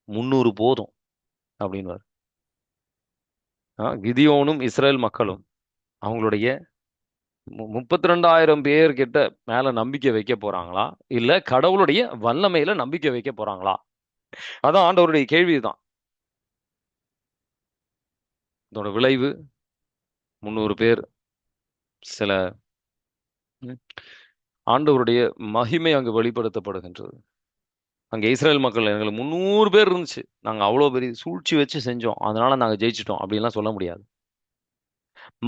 300 போதும் அப்படின்னு. கிதியோனும் இஸ்ரேல் மக்களும் அவங்களுடைய 32,000 பேர் கிட்ட மேல நம்பிக்கை வைக்க போறாங்களா, இல்ல கடவுளுடைய வல்லமையில நம்பிக்கை வைக்க போறாங்களா? அதான் ஆண்டவருடைய கேள்விதான். இதோட விளைவு 300 பேர் சில ஆண்டவருடைய மகிமை அங்கு வெளிப்படுத்தப்படுகின்றது. அங்க இஸ்ரேல் மக்கள் எங்களுக்கு 300 பேர் இருந்துச்சு, நாங்க அவ்வளவு பெரிய சூழ்ச்சி வச்சு செஞ்சோம், அதனால நாங்க ஜெயிச்சிட்டோம் அப்படின்லாம் சொல்ல முடியாது.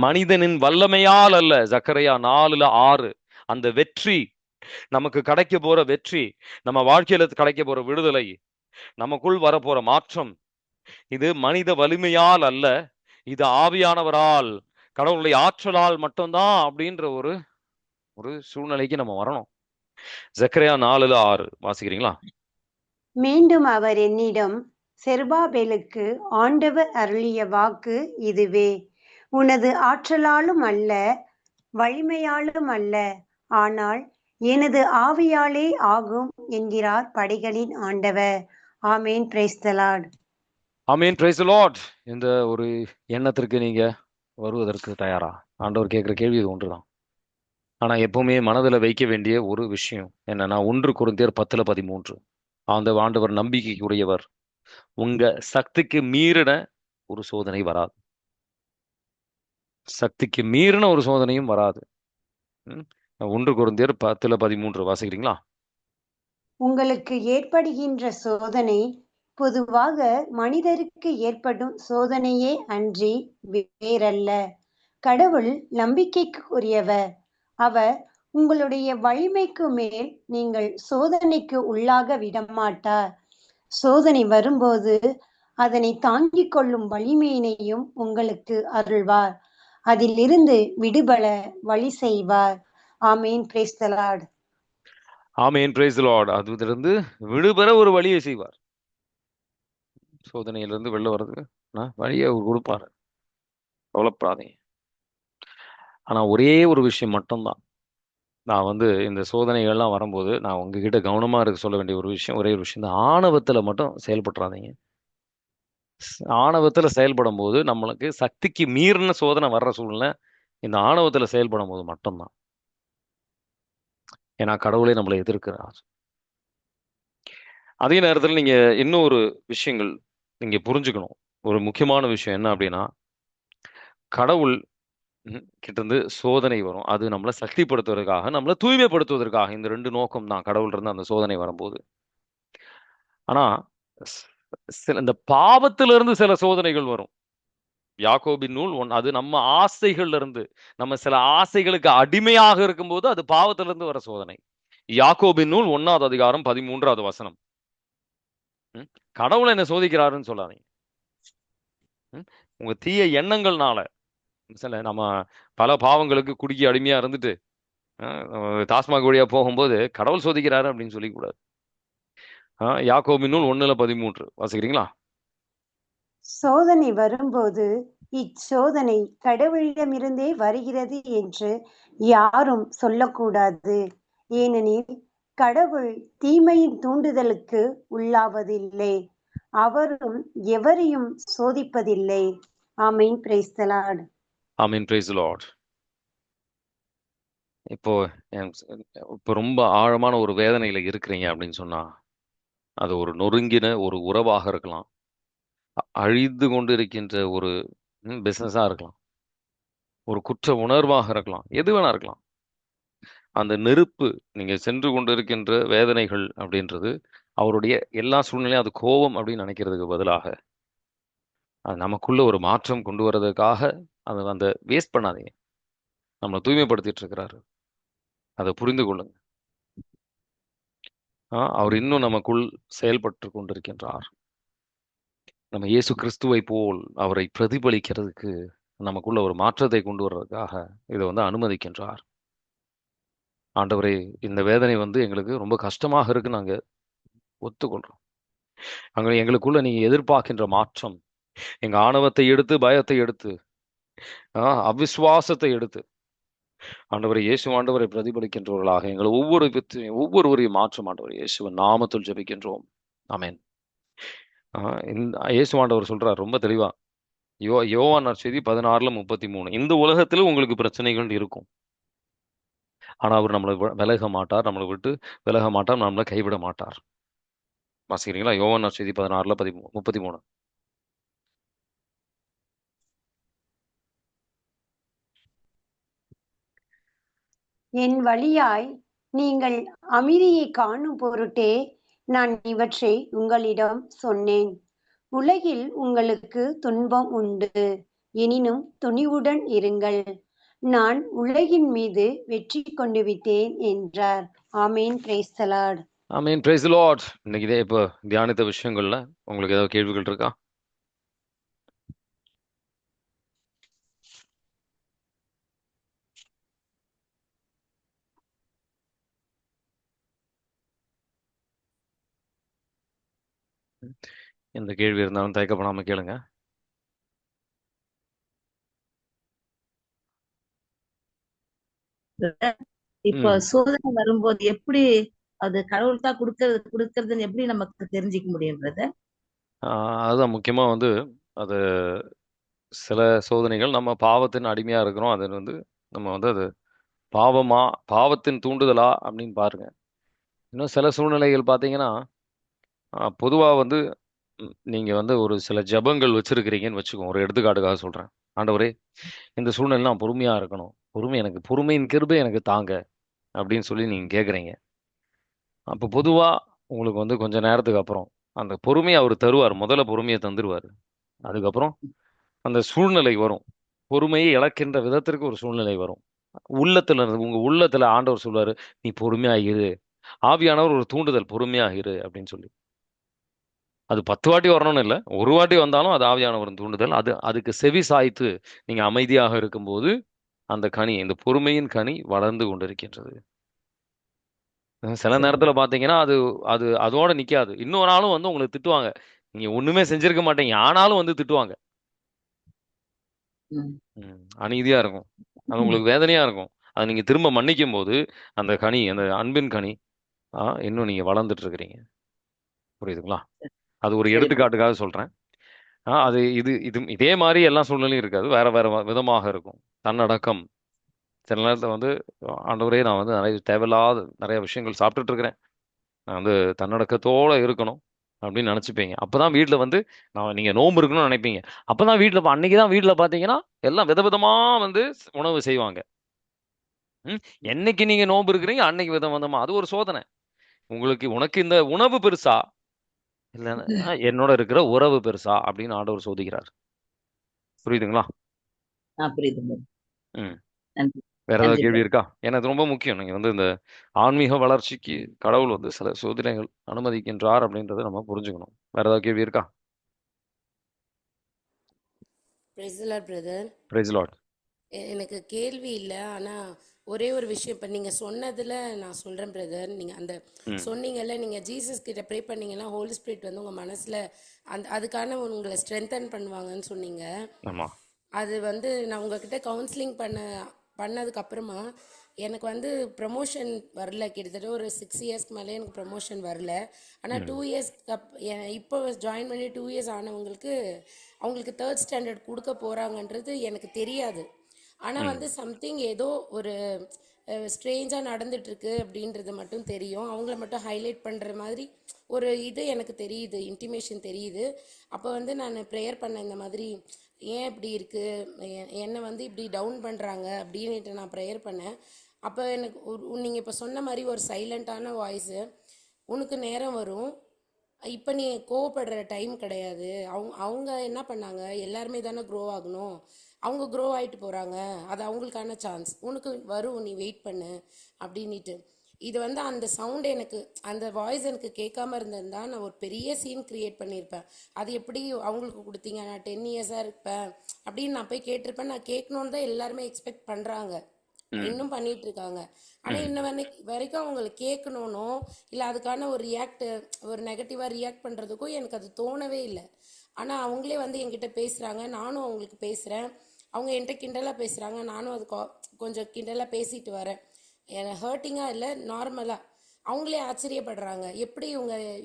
மனிதனின் வல்லமையால் அல்ல. சக்கரையா 4:6. அந்த வெற்றி, நமக்கு கிடைக்க போற வெற்றி, நம்ம வாழ்க்கையில கிடைக்க போற விடுதலை, நமக்குள் வரப்போற மாற்றம், இது மனித வலிமையால் அல்ல, இது ஆவியானவரால், கடவுளுடைய ஆற்றலால் மட்டும்தான் அப்படின்ற ஒரு ஒரு சூழ்நிலைக்கு நம்ம வரணும். சக்கரையா 4:6 வாசிக்கிறீங்களா? மீண்டும் அவர் என்னிடம், செருபாபேலுக்கு ஆண்டவர் அருளிய வாக்கு இதுவே, உனது ஆற்றலாலும் அல்ல, வலிமையாலும் அல்ல, ஆனால் எனது ஆவியாலே ஆகும் என்கிறார் படைகளின் ஆண்டவர். ஆமேன். Praise the lord. ஆமேன். Praise the lord. இந்த ஒரு எண்ணத்திற்கு நீங்க வருவதற்கு தயாரா? ஆண்டவர் கேட்கிற கேள்வி இது ஒன்றுதான். ஆனா எப்பவுமே மனதில் வைக்க வேண்டிய ஒரு விஷயம் என்னன்னா, 1 கொரிந்தியர் 10:13. அந்த ஆண்டவர் நம்பிக்கைக்குரியவர். உங்க சக்திக்கு மீறின ஒரு சோதனை வராது. சக்திக்கு மீறின ஒரு சோதனையும் வராது. 1 கொரிந்தியர் 10:13 வாசிக்கிறீங்களா? உங்களுக்கு ஏற்படுகின்ற சோதனை பொதுவாக மனிதருக்கு ஏற்படும் சோதனையே அன்றி வேறல்ல. கடவுள் நம்பிக்கைக்குரியவர். அவர் உங்களுடைய வலிமைக்கு மேல் நீங்கள் சோதனைக்கு உள்ளாக விடமாட்டார். சோதனை வரும்போது அதனை தாங்கிக் கொள்ளும் வலிமையினையும் உங்களுக்கு அருள்வார். அதிலிருந்து விடுபட வழி செய்வார். ஆமேன். Praise the lord. ஆமேன். Praise the lord. அதிலிருந்து விடுபெற ஒரு வழியை செய்வார். சோதனையிலிருந்து வெளில வர்றதுக்கு வழியை கொடுப்பாரு. கவலைப்படாதீங்க. ஆனா ஒரே ஒரு விஷயம் மட்டும்தான், நான் இந்த சோதனைகள்லாம் வரும்போது நான் உங்ககிட்ட கவனமா இருக்க சொல்ல வேண்டிய ஒரு விஷயம், ஒரே ஒரு விஷயம் தான். ஆணவத்துல மட்டும் செயல்பட்டுறாதீங்க. ஆணவத்துல செயல்படும் போது நம்மளுக்கு சக்திக்கு மீறின சோதனை வர்ற சூழ்நிலை இந்த ஆணவத்துல செயல்படும் போது மட்டும்தான். ஏன்னா கடவுளே நம்மளை எதிர்க்கிறார். அதே நேரத்தில் நீங்க இன்னொரு விஷயங்கள் நீங்க புரிஞ்சுக்கணும். ஒரு முக்கியமான விஷயம் என்ன அப்படின்னா, கடவுள் கிட்ட இருந்து சோதனை வரும். அது நம்மளை சக்திப்படுத்துவதற்காக, நம்மளை தூய்மைப்படுத்துவதற்காக. இந்த ரெண்டு நோக்கம் தான் கடவுள் இருந்து அந்த சோதனை வரும்போது. ஆனா ஸ்- சில இந்த பாவத்திலிருந்து சில சோதனைகள் வரும். யாக்கோபின் நூல் அது நம்ம ஆசைகள்ல இருந்து, நம்ம சில ஆசைகளுக்கு அடிமையாக இருக்கும்போது அது பாவத்திலிருந்து வர சோதனை. யாக்கோபின் நூல் 1வது அதிகாரம் 13வது வசனம். ம்? கடவுளை என்ன சோதிக்கிறாருன்னு சொல்லாதீங்க. உங்க தீய எண்ணங்கள்னால சில நம்ம பல பாவங்களுக்கு குடிக்கி அடிமையா இருந்துட்டு டாஸ்மாக் வழியா போகும்போது கடவுள் சோதிக்கிறாரு அப்படின்னு சொல்லிக்கூடாது. யாக்கோபின் நூல் 1:13 வாசிக்கிறீங்களா? சோதனை வரும்போது இச்சோதனை கடவுளிடமிருந்தே வருகிறது என்று யாரும் சொல்லக்கூடாது. ஏனெனில் கடவுள் தீமையின் தூண்டுதலுக்கு உள்ளாவதில்லை. அவரும் எவரையும் சோதிப்பதில்லை. ஆமென். Praise the lord. ஆமென். Praise the lord. இப்போ இப்போ ரொம்ப ஆழமான ஒரு வேதனையில இருக்கிறீங்க அப்படின்னு சொன்னா, அது ஒரு நொறுங்கின ஒரு உறவாக இருக்கலாம், அழிந்து கொண்டு இருக்கின்ற ஒரு பிசினஸா இருக்கலாம், ஒரு குற்ற உணர்வாக இருக்கலாம், எது வேணா இருக்கலாம். அந்த நெருப்பு, நீங்க சென்று கொண்டு இருக்கின்ற வேதனைகள் அப்படின்றது அவருடைய எல்லா சூழ்நிலையும் அது கோபம் அப்படின்னு நினைக்கிறதுக்கு பதிலாக அது நமக்குள்ள ஒரு மாற்றம் கொண்டு வர்றதுக்காக அதை அந்த வேஸ்ட் பண்ணாதீங்க. நம்மளை தூய்மைப்படுத்திட்டு இருக்கிறாரு. அதை புரிந்து கொள்ளுங்க. அவர் இன்னும் நமக்குள் செயல்பட்டு கொண்டிருக்கின்றார். நம்ம இயேசு கிறிஸ்துவை போல் அவரை பிரதிபலிக்கிறதுக்கு நமக்குள்ள ஒரு மாற்றத்தை கொண்டு வர்றதுக்காக இதை அனுமதிக்கின்றார். ஆண்டவரே, இந்த வேதனை எங்களுக்கு ரொம்ப கஷ்டமாக இருக்கு, நாங்க ஒத்துக்கொள்றோம். எங்களுக்குள்ள நீங்க எதிர்பார்க்கின்ற மாற்றம், எங்க ஆணவத்தை எடுத்து, பயத்தை எடுத்து, அவிசுவாசத்தை எடுத்து, ஆண்டவரை இயேசு ஆண்டவரை பிரதிபலிக்கின்றவர்களாக எங்களை ஒவ்வொருவரையும் மாற்றும். ஆண்டவர் இயேசுவின் நாமத்தில் ஜெபிக்கின்றோம். ஆமென். இந்த இயேசு ஆண்டவர் சொல்றார் ரொம்ப தெளிவா, யோவான் நற்செய்தி 16:33, இந்த உலகத்துல உங்களுக்கு பிரச்சனைகள் இருக்கும், ஆனா அவர் நம்மளை விலக மாட்டார், நம்மளை விட்டு விலக மாட்டார், நம்மளை கைவிட மாட்டார். வாசிக்கிறீங்களா? யோவான் நற்செய்தி 16:33. என் வழியாய் நீங்கள் அமைதியை காணும் பொருட்டே நான் இவற்றை உங்களிடம் சொன்னேன். உலகில் உங்களுக்கு துன்பம் உண்டு, எனினும் துணிவுடன் இருங்கள், நான் உலகின் மீது வெற்றி கொண்டு விட்டேன் என்றார். ஆமென். Praise the lord. ஆமென். Praise the lord. இன்னைக்கு இதே இப்போ தியானித்த விஷயங்கள்ல உங்களுக்கு ஏதாவது கேள்விகள் இருக்கா? எந்த கேள்வி இருந்தாலும் தயக்கப்படாம கேளுங்க. இப்போ சோதனை வரும்போது எப்படி அது கடவுள் தான் கொடுக்கறதுன்னு எப்படி நமக்கு தெரிஞ்சுக்க முடியும் பிரதர்? அதுதான் முக்கியமா அது சில சோதனைகள் நம்ம பாவத்தின் அடிமையா இருக்கிறோம். அது நம்ம அது பாவத்தின் தூண்டுதலா அப்படின்னு பாருங்க. இன்னும் சில சூழ்நிலைகள் பார்த்தீங்கன்னா, பொதுவா நீங்க ஒரு சில ஜெபங்கள் வச்சிருக்கிறீங்கன்னு வச்சுக்கோங்க. ஒரு எடுத்துக்காட்டுக்காக சொல்றேன். ஆண்டவரே, இந்த சூழ்நிலை நான் பொறுமையா இருக்கணும், பொறுமையின் கிருபை எனக்கு தாங்க அப்படின்னு சொல்லி நீங்க கேட்குறீங்க. அப்போ பொதுவா உங்களுக்கு கொஞ்ச நேரத்துக்கு அப்புறம் அந்த பொறுமையை அவர் தருவார். முதல்ல பொறுமையை தந்துருவார். அதுக்கப்புறம் அந்த சூழ்நிலை வரும். பொறுமையை இழக்கின்ற விதத்திற்கு ஒரு சூழ்நிலை வரும். உங்க உள்ளத்துல ஆண்டவர் சொல்வாரு, நீ பொறுமையா இரு. ஆவியானவர் ஒரு தூண்டுதல், பொறுமையா இரு அப்படின்னு சொல்லி. அது 10 வாட்டி வரணும்னு இல்லை, ஒரு வாட்டி வந்தாலும் அது ஆவியானவரின் தூண்டுதல். அதுக்கு செவி சாய்த்து நீங்க அமைதியாக இருக்கும்போது அந்த கனி, இந்த பொறுமையின் கனி வளர்ந்து கொண்டிருக்கின்றது. சில நேரத்துல பாத்தீங்கன்னா அது அது அதோட நிக்காது. இன்னொரு நாளும் உங்களுக்கு திட்டுவாங்க. நீங்க ஒண்ணுமே செஞ்சிருக்க மாட்டீங்க, ஆனாலும் திட்டுவாங்க. அநீதியா இருக்கும். அது உங்களுக்கு வேதனையா இருக்கும். அதை நீங்க திரும்ப மன்னிக்கும் போது அந்த கனி, அந்த அன்பின் கனி இன்னும் நீங்க வளர்ந்துட்டு இருக்கிறீங்க. புரியுதுங்களா? அது ஒரு எடுத்துக்காட்டுக்காக சொல்றேன். அது இதே மாதிரி எல்லா சூழ்நிலையும் இருக்காது, வேற வேற விதமாக இருக்கும். தன்னடக்கம். சில நேரத்துல ஆண்டவரே, நான் நிறைய தேவையில்லாத நிறைய விஷயங்கள் சாப்பிட்டுட்டு இருக்கிறேன், நான் தன்னடக்கத்தோட இருக்கணும். அப்படின்னு நினைச்சுப்பீங்க. அப்பதான் வீட்டுல வந்து நீங்க நோன்பு இருக்கணும்னு நினைப்பீங்க. அப்பதான் வீட்டுல அன்னைக்குதான் வீட்டுல பாத்தீங்கன்னா எல்லாம் விதவிதமா வந்து உணவு செய்வாங்க. என்னைக்கு நீங்க நோன்பு இருக்கிறீங்க அன்னைக்கு விதவிதமா, அது ஒரு சோதனை. உனக்கு இந்த உணவு பெருசா இல்ல என்னோட இருக்கிற உறவு பெருசா அப்படின்னு ஆண்டவர் சோதிக்கிறார். புரியுதுங்களா? புரியுது. ம். நன்றி. வேற ஏதாவது நன்றி கேள்வி brother. இருக்கா? ஏன்னா இது ரொம்ப முக்கியம். நீங்க வந்து இந்த ஆன்மீக வளர்ச்சிக்கு கடவுள் வந்து சில சோதனைகள் அனுமதிக்கின்றார் அப்படின்றத நம்ம புரிஞ்சுக்கணும். வேற ஏதாவது கேள்வி இருக்கா? Praise the lord brother. Praise lord. எனக்கு கேள்வி இல்லை, ஆனால் ஒரே ஒரு விஷயம் இப்போ நீங்கள் சொன்னதில் நான் சொல்கிறேன் பிரதர். நீங்கள் அந்த ம். சொன்னீங்கல்ல, நீங்கள் ஜீசஸ் கிட்ட ப்ரே பண்ணீங்கன்னா ஹோலி ஸ்பிரிட் வந்து உங்கள் மனசில் அதுக்கான உங்களை ஸ்ட்ரென்தன் பண்ணுவாங்கன்னு சொன்னீங்க. ஆமா. அது வந்து நான் உங்ககிட்ட கவுன்சிலிங் பண்ணதுக்கு அப்புறமா எனக்கு வந்து ப்ரமோஷன் வரல. கிட்டத்தட்ட ஒரு 6 இயர்ஸ்க்கு மேலே எனக்கு ப்ரமோஷன் வரல. ஆனால் 2 இயர்ஸ்க்கு இப்போ ஜாயின் பண்ணி 2 இயர்ஸ் ஆனவங்களுக்கு அவங்களுக்கு 3rd ஸ்டாண்டர்ட் கொடுக்க போகிறாங்கன்றது எனக்கு தெரியாது. ஆனால் வந்து சம்திங் ஏதோ ஒரு ஸ்ட்ரேஞ்சாக நடந்துட்டுருக்கு அப்படின்றது மட்டும் தெரியும். அவங்கள மட்டும் ஹைலைட் பண்ணுற மாதிரி ஒரு இது எனக்கு தெரியுது, இன்டிமேஷன் தெரியுது. அப்போ வந்து நான் ப்ரேயர் பண்ணேன், இந்த மாதிரி ஏன் இப்படி இருக்குது, என்னை வந்து இப்படி டவுன் பண்ணுறாங்க அப்படின்ட்டு நான் ப்ரேயர் பண்ணேன். அப்போ எனக்கு நீங்கள் இப்போ சொன்ன மாதிரி ஒரு சைலண்ட்டான வாய்ஸு, உனக்கு நேரம் வரும், இப்போ நீ கோவப்படுற டைம் கிடையாது. அவங்க என்ன பண்ணாங்க, எல்லாருமே தானே க்ரோ ஆகணும், அவங்க க்ரோ ஆகிட்டு போகிறாங்க, அது அவங்களுக்கான சான்ஸ், உனக்கு வரும், நீ வெயிட் பண்ணு அப்படின்ட்டு. இது வந்து அந்த சவுண்ட் எனக்கு, அந்த வாய்ஸ் எனக்கு கேட்காம இருந்திருந்தா நான் ஒரு பெரிய சீன் கிரியேட் பண்ணியிருப்பேன். அது எப்படி அவங்களுக்கு கொடுத்தீங்க, நான் 10 இயர்ஸாக இருப்பேன் அப்படின்னு நான் போய் கேட்டிருப்பேன். நான் கேட்கணுன்னு தான் எல்லாருமே எக்ஸ்பெக்ட் பண்ணுறாங்க, இன்னும் பண்ணிட்டு இருக்காங்க. ஆனால் இன்ன வரைக்கும் அவங்களுக்கு கேட்கணும்னோ இல்லை அதுக்கான ஒரு நெகட்டிவாக ரியாக்ட் பண்ணுறதுக்கும் எனக்கு அது தோணவே இல்லை. ஆனால் அவங்களே வந்து என்கிட்ட பேசுகிறாங்க, நானும் அவங்களுக்கு பேசுகிறேன். அவங்க என்கிட்ட கிண்டலாக பேசுகிறாங்க, நானும் அது கொஞ்சம் கிண்டலாக பேசிட்டு வரேன். எனக்கு ஹர்ட்டிங்காக இல்லை, நார்மலாக. அவங்களே ஆச்சரியப்படுறாங்க, எப்படி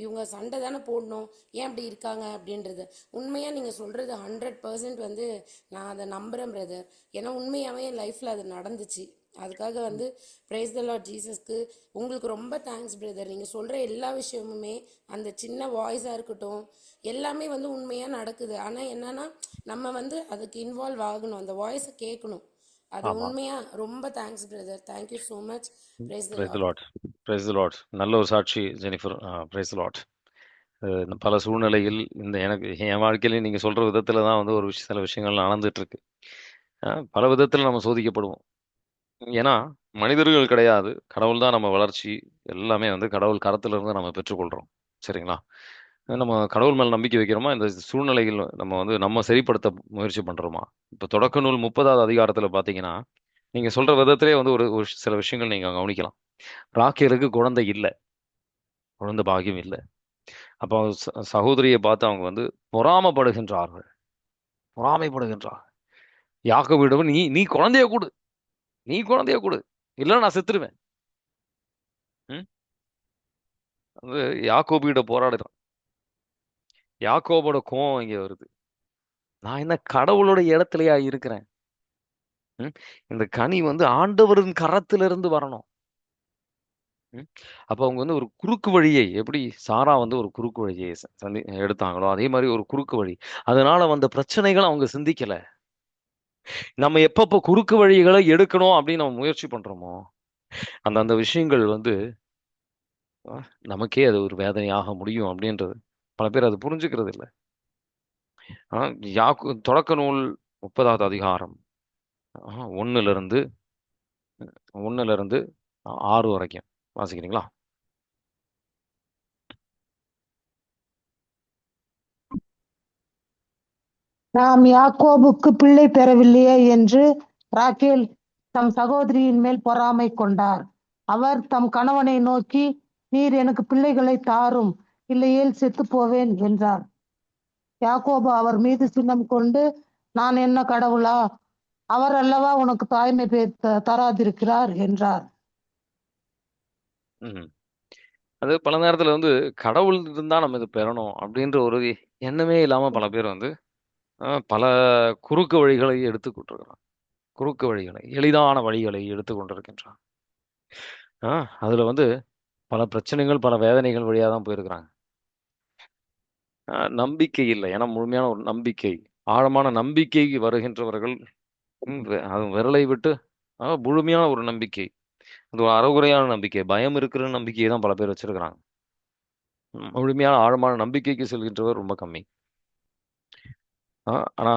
இவங்க சண்டை தானே போடணும், ஏன் அப்படி இருக்காங்க அப்படின்றது. உண்மையாக நீங்கள் சொல்கிறது 100% வந்து நான் அதை நம்புகிறேன் பிரதர். ஏன்னா உண்மையாகவே என் லைஃப்பில் அது நடந்துச்சு. அதுக்காக வந்து பிரைஸ் தி லார்ட் ஜீசஸ்க்கு உங்களுக்கு ரொம்ப தேங்க்ஸ் பிரதர். நீங்கள் சொல்கிற எல்லா விஷயமுமே, அந்த சின்ன வாய்ஸாக இருக்கட்டும், எல்லாமே வந்து உண்மையாக நடக்குது. ஆனால் என்னன்னா நம்ம வந்து அதுக்கு இன்வால்வ் ஆகணும், அந்த வாய்ஸை கேட்கணும். அது ஆமா. உண்மையா ரொம்ப thanks brother. Thank you so much. Praise the price the Lord. Lord. Price the Lord. நல்ல ஒரு சாட்சி ஜெனிஃபர். Price the Lord. பல சூழ்நிலையில் எனக்கு என் வாழ்க்கையில நீங்க சொல்ற விதத்துல தான் வந்து சில விஷயங்கள் நடந்துட்டு இருக்கு. பல விதத்துல நம்ம சோதிக்கப்படுவோம். ஏன்னா மனிதர்கள் கிடையாது, கடவுள் தான் நம்ம வளர்ச்சி. எல்லாமே வந்து கடவுள் கரத்துல இருந்து நம்ம பெற்றுக்கொள்றோம். சரிங்களா? நம்ம கடவுள் மேல நம்பிக்கை வைக்கிறோமா, இந்த சூழ்நிலைகள் நம்ம வந்து நம்ம சரிப்படுத்த முயற்சி பண்றோமா? இப்ப தொடக்க நூல் 30வது அதிகாரத்துல பாத்தீங்கன்னா, நீங்க சொல்ற விதத்திலே வந்து ஒரு ஒரு சில விஷயங்கள் நீங்க கவனிக்கலாம். ராக்கேலுக்கு குழந்தை இல்ல, குழந்தை பாக்கியம் இல்ல. அப்போ சகோதரியை பார்த்து அவங்க வந்து பொறாமைப்படுகின்றார்கள். பொறாமைப்படுகின்றார். யாக்கோபிடம், நீ நீ குழந்தைய கொடு, நீ குழந்தைய கொடு, இல்ல நான் செத்துருவேன். ம்? வந்து யாக்கோபிட போராடுறான். யாக்கோபோட கோவம் இங்க வருது. நான் என்ன கடவுளோட இடத்துலயா இருக்கிறேன்? இந்த கனி வந்து ஆண்டவரின் கரத்திலிருந்து வரணும். அப்ப அவங்க வந்து ஒரு குறுக்கு வழியை, எப்படி சாரா வந்து ஒரு குறுக்கு வழியை எடுத்தாங்களோ அதே மாதிரி ஒரு குறுக்கு வழி. அதனால வந்த பிரச்சனைகள் அவங்க சிந்திக்கல. நம்ம எப்பப்போ குறுக்கு வழிகளை எடுக்கணும் அப்படின்னு நம்ம முயற்சி பண்றோமோ, அந்த அந்த விஷயங்கள் வந்து நமக்கே அது ஒரு வேதனையாக முடியும் அப்படின்றது பல பேர் அது புரிஞ்சுக்கிறது இல்லை. தொடக்க நூல் 30வது அதிகாரம் 1லிருந்து 6 வரைக்கும் வாசிக்கிறீங்களா? நாம் யாக்கோபுக்கு பிள்ளை பெறவில்லையே என்று ராக்கேல் தம் சகோதரியின் மேல் பொறாமை கொண்டார். அவர் தம் கணவனை நோக்கி, நீர் எனக்கு பிள்ளைகளை தாரும், இல்லையேல் செத்து போவேன் என்றார். யாக்கோபு அவர் மீது சினம் கொண்டு, நான் என்ன கடவுளா, அவர் அல்லவா உனக்கு தாய்மை தராதிருக்கிறார் என்றார். அது பல நேரத்துல வந்து கடவுள் இருந்தா நம்ம இது பெறணும் அப்படின்ற ஒரு எண்ணமே இல்லாம பல பேர் வந்து பல குறுக்கு வழிகளை எடுத்துக்கொண்டிருக்கிறான். குறுக்கு வழிகளை, எளிதான வழிகளை எடுத்துக்கொண்டிருக்கின்றான். அதுல வந்து பல பிரச்சனைகள், பல வேதனைகள் வழியா தான் போயிருக்கிறாங்க. நம்பிக்கை இல்லை. ஏன்னா முழுமையான ஒரு நம்பிக்கை, ஆழமான நம்பிக்கை வருகின்றவர்கள் அது விரலை விட்டு முழுமையான ஒரு நம்பிக்கை, அது ஒரு அறகுறையான நம்பிக்கை, பயம் இருக்கிற நம்பிக்கையை தான் பல பேர் வச்சிருக்கிறாங்க. முழுமையான ஆழமான நம்பிக்கைக்கு செல்கின்றவர் ரொம்ப கம்மி. ஆனா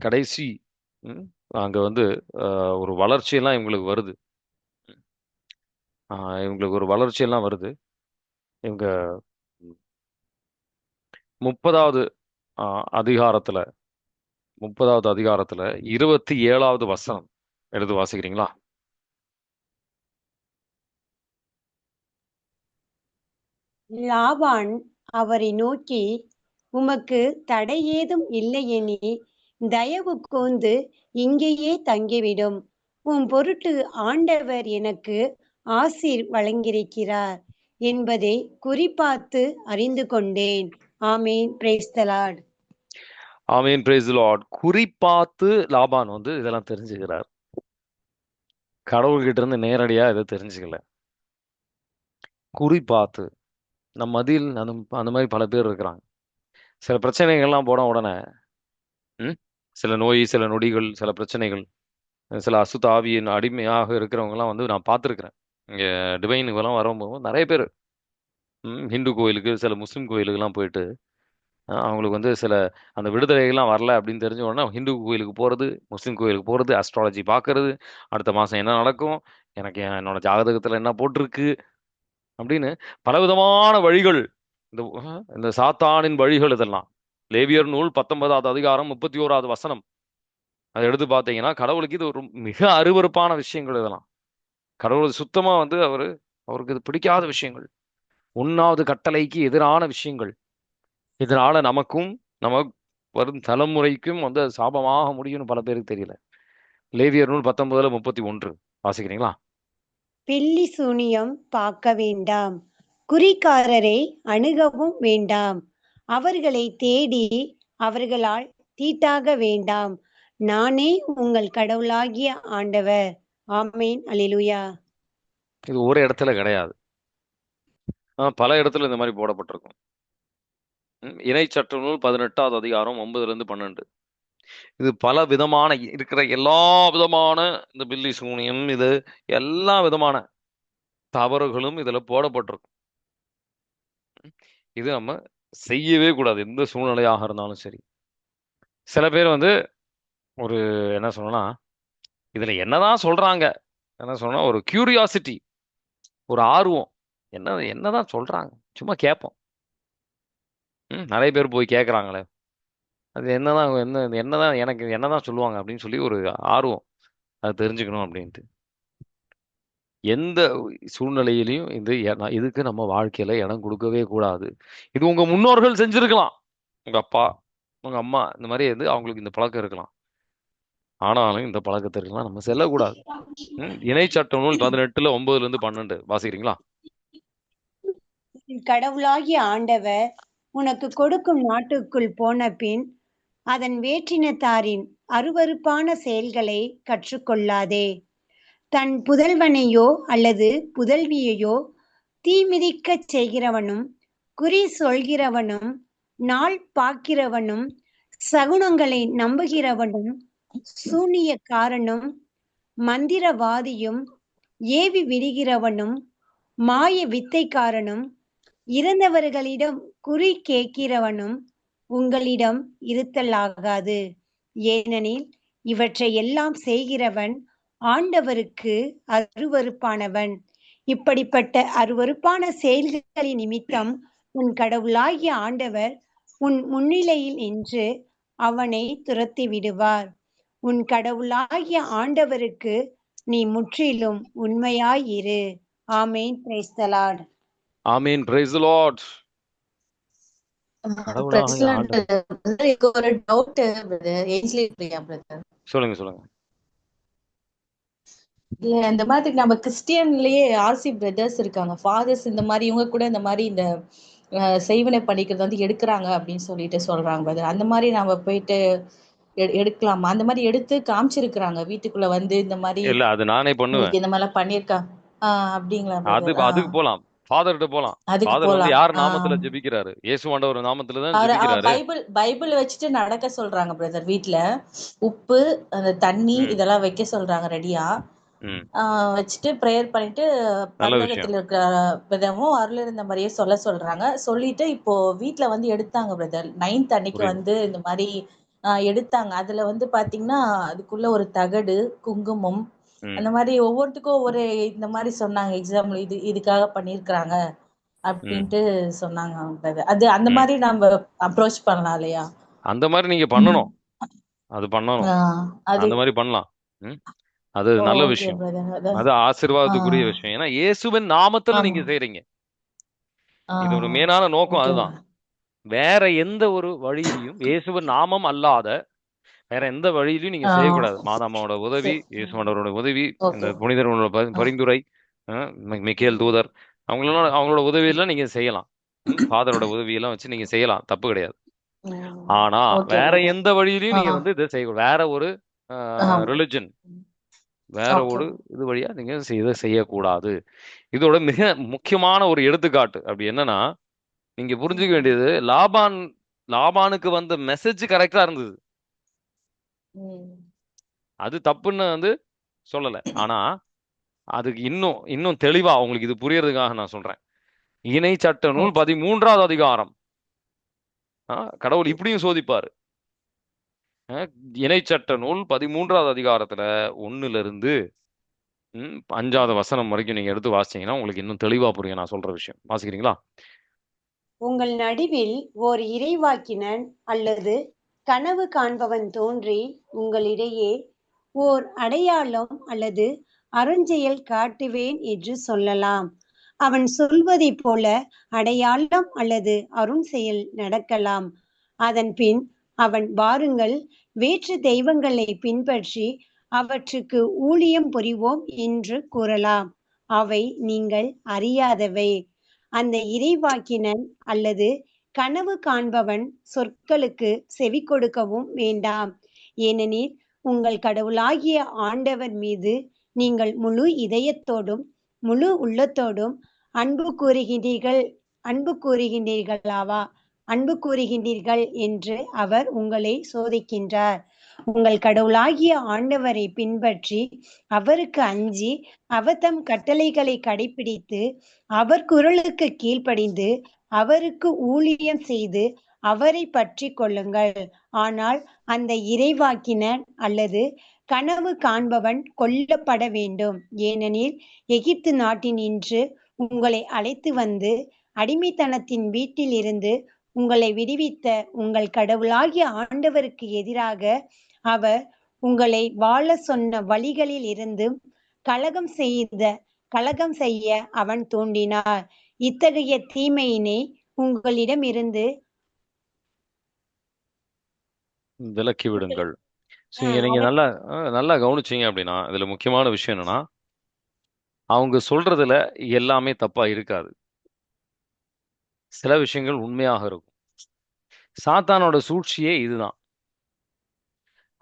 கடைசி அங்க வந்து ஒரு வளர்ச்சியெல்லாம் இவங்களுக்கு வருது. இவங்களுக்கு ஒரு வளர்ச்சியெல்லாம் வருது. இவங்க 30வது அதிகாரத்துல 27வது வசனம் எடுத்து வாசிக்கிறீங்களா? லாபான் அவரை நோக்கி, உமக்கு தடை ஏதும் இல்லையெனில் தயவு கூர்ந்து இங்கேயே தங்கிவிடும். உன் பொருட்டு ஆண்டவர் எனக்கு ஆசீர் வழங்கியிருக்கிறார் என்பதை குறிப்பார்த்து அறிந்து கொண்டேன். ஆமேன். Praise the lord. ஆமேன். Praise the lord. குறிப்பார்த்து லாபான் வந்து இதெல்லாம் தெரிஞ்சுக்கிறார். கடவுள்கிட்ட இருந்து நேரடியா இதை தெரிஞ்சுக்கல. குறிப்பார்த்து நம்ம மதியில் அந்த மாதிரி பல பேர் இருக்கிறாங்க. சில பிரச்சனைகள்லாம் போன உடனே சில நோய், சில நொடிகள், சில பிரச்சனைகள், சில அசுத்த ஆவியின் அடிமையாக இருக்கிறவங்கலாம் வந்து நான் பார்த்துருக்குறேன். இங்கே டிவைனுக்கெல்லாம் வரும்போது நிறைய பேர் ஹிந்து கோயிலுக்கு, சில முஸ்லீம் கோயிலுக்கெல்லாம் போயிட்டு அவங்களுக்கு வந்து சில அந்த விடுதலைகள்லாம் வரல அப்படின்னு தெரிஞ்ச உடனே ஹிந்து கோயிலுக்கு போகிறது, முஸ்லீம் கோயிலுக்கு போகிறது, அஸ்ட்ராலஜி பார்க்கறது, அடுத்த மாதம் என்ன நடக்கும், எனக்கு என்னோட ஜாதகத்தில் என்ன போட்டிருக்கு அப்படின்னு பலவிதமான வழிகள், இந்த சாத்தானின் வழிகள் இதெல்லாம். லேவியர் நூல் 19வது அதிகாரம் 31வது வசனம் அதை எடுத்து பார்த்தீங்கன்னா கடவுளுக்கு இது ஒரு மிக அருவருப்பான விஷயங்கள். இதெல்லாம் கடவுள் சுத்தமா வந்து அவருக்கு இது பிடிக்காத விஷயங்கள், 1வது கட்டளைக்கு எதிரான விஷயங்கள். இதனால நமக்கும் நம்ம வரும் தலைமுறைக்கும் வந்து சாபமாக முடியும்னு பல பேருக்கு தெரியல. லேவியர் நூல் 19:31 வாசிக்கிறீங்களா? பில்லி சூனியம் பார்க்க வேண்டாம், குறிக்காரரை அணுகவும் வேண்டாம், அவர்களை தேடி அவர்களால் தீட்டாக வேண்டாம், நானே உங்கள் கடவுளாகிய ஆண்டவர். ஆமேன். அல்லேலூயா. இது ஒரு இடத்துல கிடையாது, பல இடத்துல இந்த மாதிரி போடப்பட்டிருக்கும். இணை சட்ட நூல் 18வது அதிகாரம் 9-12. இது பல விதமான இருக்கிற எல்லா விதமான இந்த பில்லி சூனியம், இது எல்லா விதமான தவறுகளும் இதுல போடப்பட்டிருக்கும். இது நம்ம செய்யவே கூடாது, எந்த சூழ்நிலையாக இருந்தாலும் சரி. சில பேர் வந்து ஒரு என்ன சொல்லணும்னா, இதுல என்னதான் சொல்றாங்க, என்ன சொல்லணும், ஒரு கியூரியாசிட்டி, ஒரு ஆர்வம், என்னதான் சொல்றாங்க, சும்மா கேட்போம். நிறைய பேர் போய் கேட்குறாங்களே, அது என்னதான் எனக்கு என்னதான் சொல்லுவாங்க அப்படின்னு சொல்லி ஒரு ஆர்வம், அது தெரிஞ்சுக்கணும் அப்படின்ட்டு. எந்த சூழ்நிலையிலையும் இதுக்கு நம்ம வாழ்க்கையில இடம் கொடுக்கவே கூடாது. இது உங்க முன்னோர்கள் செஞ்சிருக்கலாம், உங்க அப்பா உங்க அம்மா இந்த மாதிரி அவங்களுக்கு இந்த பழக்கம் இருக்கலாம். ஆனாலும் இந்த பழக்கத்திற்கெல்லாம் நம்ம செல்லக்கூடாது. இணை சட்ட நூல் 18:9-12 வாசிக்கிறீங்களா? கடவுளாகிய ஆண்டவர் உனக்கு கொடுக்கும் நாட்டுக்குள் போன பின் அதன் வேற்றினத்தாரின் அருவருப்பான செயல்களை கற்றுக்கொள்ளாதே. தன் புதல்வனையோ அல்லது புதல்வியையோ தீமிதிக்கச் செய்கிறவனும், குறி சொல்கிறவனும், நாள் பார்க்கிறவனும், சகுனங்களை நம்புகிறவனும், சூனியக்காரனும், மந்திரவாதியும், ஏவி விடுகிறவனும், மாய வித்தைக்காரனும், இறந்தவர்களிடம் குறி கேட்கிறவனும் உங்களிடம் இருத்தலாகாது. ஏனெனில் இவற்றை எல்லாம் செய்கிறவன் ஆண்டவருக்கு அருவருப்பானவன். இப்படிப்பட்ட அருவருப்பான செயல்களின் நிமித்தம் உன் கடவுளாகிய ஆண்டவர் உன் முன்னிலையில் நின்று அவனை துரத்தி விடுவார். உன் கடவுளாகிய ஆண்டவருக்கு நீ முற்றிலும் உண்மையாயிரு. ஆமேன். Praise the lord. ஆமேன். Praise the lord. ஒரு டவுட் சொல்லுங்க. இல்ல, இந்த மாதிரி நம்ம கிறிஸ்டியன்லயே ஆர்சி பிரதர்ஸ் இருக்காங்க, ஃபாதர்ஸ், இந்த மாதிரி இவங்க கூட இந்த மாதிரி இந்த செய்வினை பண்ணிக்கிறது வந்து எடுக்கிறாங்க அப்படின்னு சொல்லிட்டு சொல்றாங்க பிரதர். அந்த மாதிரி நாம போயிட்டு எடுக்கலாமா? அந்த மாதிரி எடுத்து காமிச்சிருக்கிறாங்க வீட்டுக்குள்ள வந்து இந்த மாதிரி. இல்ல, அது நானே பண்ணுவேன். இந்த மாதிரி பண்ணிருக்காங்க அப்படிங்களா? அதுக்கு போலாம். ஃபாதர்கிட்ட போலாம். அதுக்கு ஃபாதர் வந்து போலாம். யார் நாமத்துல ஜெபிக்கிறாரு? இயேசு ஆண்டவர் நாமத்துல தான் அவரு ஜெபிக்கிறாரு. பைபிள் வச்சுட்டு நடக்க சொல்றாங்க பிரதர். வீட்ல உப்பு, அந்த தண்ணி ம் இதெல்லாம் வைக்க சொல்றாங்க ரெடியா. ம் வச்சுட்டு ப்ரேயர் பண்ணிட்டு நல்ல விஷயம். பரலோகத்தில் இருக்கிற விதமும் அருள் இருந்த மாதிரியே சொல்றாங்க. சொல்லிட்டு இப்போ வீட்ல வந்து எடுத்தாங்க பிரதர். 9th அன்னைக்கு புரியுது. வந்து இந்த மாதிரி எடுத்தாங்க. அதுல வந்து பாத்தீங்கன்னா அதுக்குள்ள ஒரு தகடு, குங்குமம், ம் அந்த மாதிரி ஒவ்வொருத்துக்கும் ஒவ்வொரு இந்த மாதிரி சொன்னாங்க. எக்ஸாம்பிள் இதுக்காக பண்ணியிருக்கிறாங்க ம் அப்படின்ட்டு சொன்னாங்க brother. அது அந்த ம் மாதிரி நம்ம அப்ரோச் பண்ணலாம் இல்லையா? அந்த மாதிரி நீங்க பண்ணணும். அது பண்ணணும். அது அந்த மாதிரி பண்ணலாம். ம் அது நல்ல ஓகே விஷயம். பிரதர். அதான். அது ஆசீர்வாதத்துக்குரிய ஆஹ் விஷயம். ஏன்னா இயேசுவின் நாமத்துல ஆமா. நீங்க செய்றீங்க. இதோட ஆஹ் மேலான நோக்கம் ஓகே. அதுதான். வேற எந்த ஒரு வழியிலையும் இயேசுவின் நாமம் அல்லாத வேற எந்த வழியிலையும் நீங்க செய்யக்கூடாது. மாதாமாவோட உதவி, சரி. இயேசுவாண்டவரோட உதவி, இந்த ஓகே. புனிதர்களோட பரிந்துரை, மிக்கேல் தூதர், அவங்களோட உதவியெல்லாம் நீங்க செய்யலாம். ஃபாதரோட உதவியெல்லாம் வச்சு நீங்க செய்யலாம். தப்பு கிடையாது. ஆனா ஓகே வேற பிரதர். எந்த வழியிலையும் நீங்க வந்து இதை செய்ய வேற ஒரு ரிலிஜன், வேற ஓகே. ஒரு இது வழியா நீங்க இதை செய்யக்கூடாது. இதோட மிக முக்கியமான ஒரு எடுத்துக்காட்டு அப்படி என்னன்னா, நீங்க புரிஞ்சுக்க வேண்டியது லாபானுக்கு வந்த மெசேஜ் கரெக்டா இருந்தது. அது தப்புன்னு வந்து சொல்லல. ஆனா அதுக்கு இன்னும் இன்னும் தெளிவா உங்களுக்கு இது புரியறதுக்காக நான் சொல்றேன். இணை சட்ட நூல் 13வது அதிகாரம். கடவுள் இப்படியும் சோதிப்பாரு. இணை சட்ட நூல் 13வது அதிகாரத்துல 1ல இருந்து 5வது வசனம் வரைக்கும் நீங்க எடுத்து வாசிச்சீங்கன்னா உங்களுக்கு இன்னும் தெளிவா புரியும் நான் சொல்ற விஷயம். வாசிக்கிறீங்களா? உங்கள் நடுவில் ஓர் இறைவாக்கினன் அல்லது கனவு காண்பவன் தோன்றி உங்களிடையே ஓர் அடையாளம் அல்லது அருஞ்செயல் காட்டுவேன் என்று சொல்லலாம். அவன் சொல்வதைப் போல அடையாளம் அல்லது அருஞ்செயல் நடக்கலாம். அதன் பின் அவன் வாருங்கள், வேற்று தெய்வங்களை பின்பற்றி அவற்றுக்கு ஊழியம் புரிவோம் என்று கூறலாம். அவை நீங்கள் அறியாதவை. அந்த இறைவாக்கினன் அல்லது கனவு காண்பவன் சொற்களுக்கு செவி கொடுக்கவும் வேண்டாம். ஏனெனில் உங்கள் கடவுளாகிய ஆண்டவர் மீது நீங்கள் முழு இதயத்தோடும் முழு உள்ளத்தோடும் அன்பு கூறுகின்றீர்கள் என்று அவர் உங்களை சோதிக்கின்றார். உங்கள் கடவுளாகிய ஆண்டவரை பின்பற்றி அவருக்கு அஞ்சி அவர் தம் கட்டளைகளை கடைபிடித்து அவர் குரலுக்கு கீழ்ப்படிந்து அவருக்கு ஊழியம் செய்து அவரை பற்றி கொள்ளுங்கள். ஆனால் அந்த இறைவாக்கினர் அல்லது கனவு காண்பவன் கொல்லப்பட வேண்டும். ஏனெனில் எகிப்து நாட்டினின்று உங்களை அழைத்து வந்து அடிமைத்தனத்தின் வீட்டில் இருந்து உங்களை விடுவித்த உங்கள் கடவுளாகிய ஆண்டவருக்கு எதிராக அவர் உங்களை வாழ சொன்ன வழிகளில் இருந்து கலகம் செய்ய அவன் தூண்டினார். இத்தகைய தீமையினை உங்களிடம் இருந்து விலக்கி விடுங்கள். நீங்க நல்லா நல்லா கவனிச்சீங்க அப்படின்னா இதுல முக்கியமான விஷயம் என்னன்னா, அவங்க சொல்றதுல எல்லாமே தப்பா இருக்காது. சில விஷயங்கள் உண்மையாக இருக்கும். சாத்தானோட சூழ்ச்சியே இதுதான்.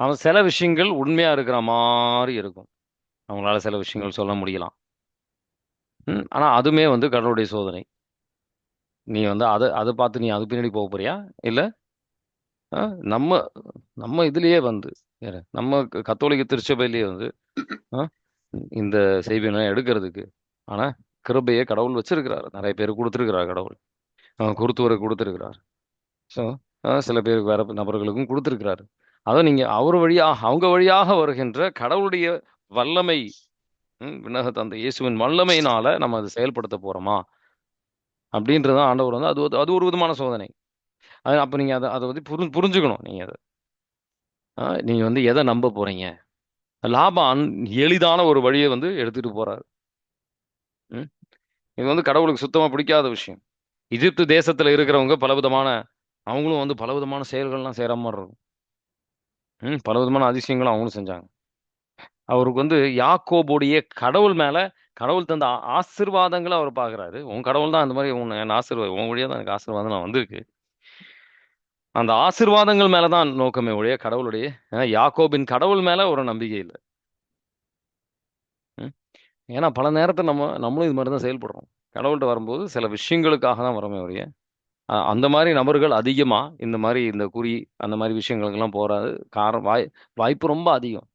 அவன் சில விஷயங்கள் உண்மையா இருக்கிற மாதிரி இருக்கும். அவங்களால சில விஷயங்கள் சொல்ல முடியலாம். ஆனா அதுமே வந்து கடவுளுடைய சோதனை. நீ வந்து அதை பார்த்து நீ அது பின்னாடி போக போறியா? இல்ல நம்ம நம்ம இதுலயே வந்து நம்ம கத்தோலிக்க திருச்சபையிலேயே வந்து இந்த செய்தியெல்லாம் எடுக்கிறதுக்கு ஆனா கிருபையை கடவுள் வச்சிருக்கிறாரு. நிறைய பேர் கொடுத்துருக்கிறார். கடவுள் குருத்துவரை கொடுத்துருக்கிறார். ஸோ சில பேருக்கு வேற நபர்களுக்கும் கொடுத்துருக்கிறாரு. அதை நீங்க அவங்க வழியாக வருகின்ற கடவுளுடைய வல்லமை, விண்ணக தந்தை இயேசுவின் வல்லமையினால நம்ம அதை செயல்படுத்த போறோமா அப்படின்றதான் ஆண்டவர் வந்து அது ஒரு விதமான சோதனை. அப்ப நீங்க அதை வந்து புரிஞ்சுக்கணும். நீங்க வந்து எதை நம்ப போறீங்க? லாபான் எளிதான ஒரு வழியை வந்து எடுத்துட்டு போறாரு. இது வந்து கடவுளுக்கு சுத்தமா பிடிக்காத விஷயம். எகிப்து தேசத்துல இருக்கிறவங்க அவங்களும் வந்து பலவிதமான செயல்கள்லாம் செய்யற மாதிரி இருக்கும். பலவிதமான அதிசயங்களும் அவங்களும் செஞ்சாங்க. அவருக்கு வந்து யாக்கோபுடைய கடவுள் தந்த ஆசீர்வாதங்களை அவர் பாக்குறாரு. உன் கடவுள் தான் அந்த மாதிரி என் ஆசீர்வாதம், உன் வழியா தான் எனக்கு ஆசீர்வாதம் நான் வந்திருக்கு. அந்த ஆசீர்வாதங்கள் மேலதான் நோக்கமே ஒழிய கடவுளுடைய யாக்கோபின் கடவுள் மேல ஒரு நம்பிக்கை இல்லை. ஏன்னா பல நேரத்தை நம்மளும் இது மாதிரி தான் செயல்படுறோம். கடவுள்கிட்ட வரும்போது சில விஷயங்களுக்காக தான் வரமே ஒழிய அந்த மாதிரி நபர்கள் அதிகமாக இந்த மாதிரி இந்த குறி அந்த மாதிரி விஷயங்களுக்கெல்லாம் போகிறது வாய்ப்பு ரொம்ப அதிகம்.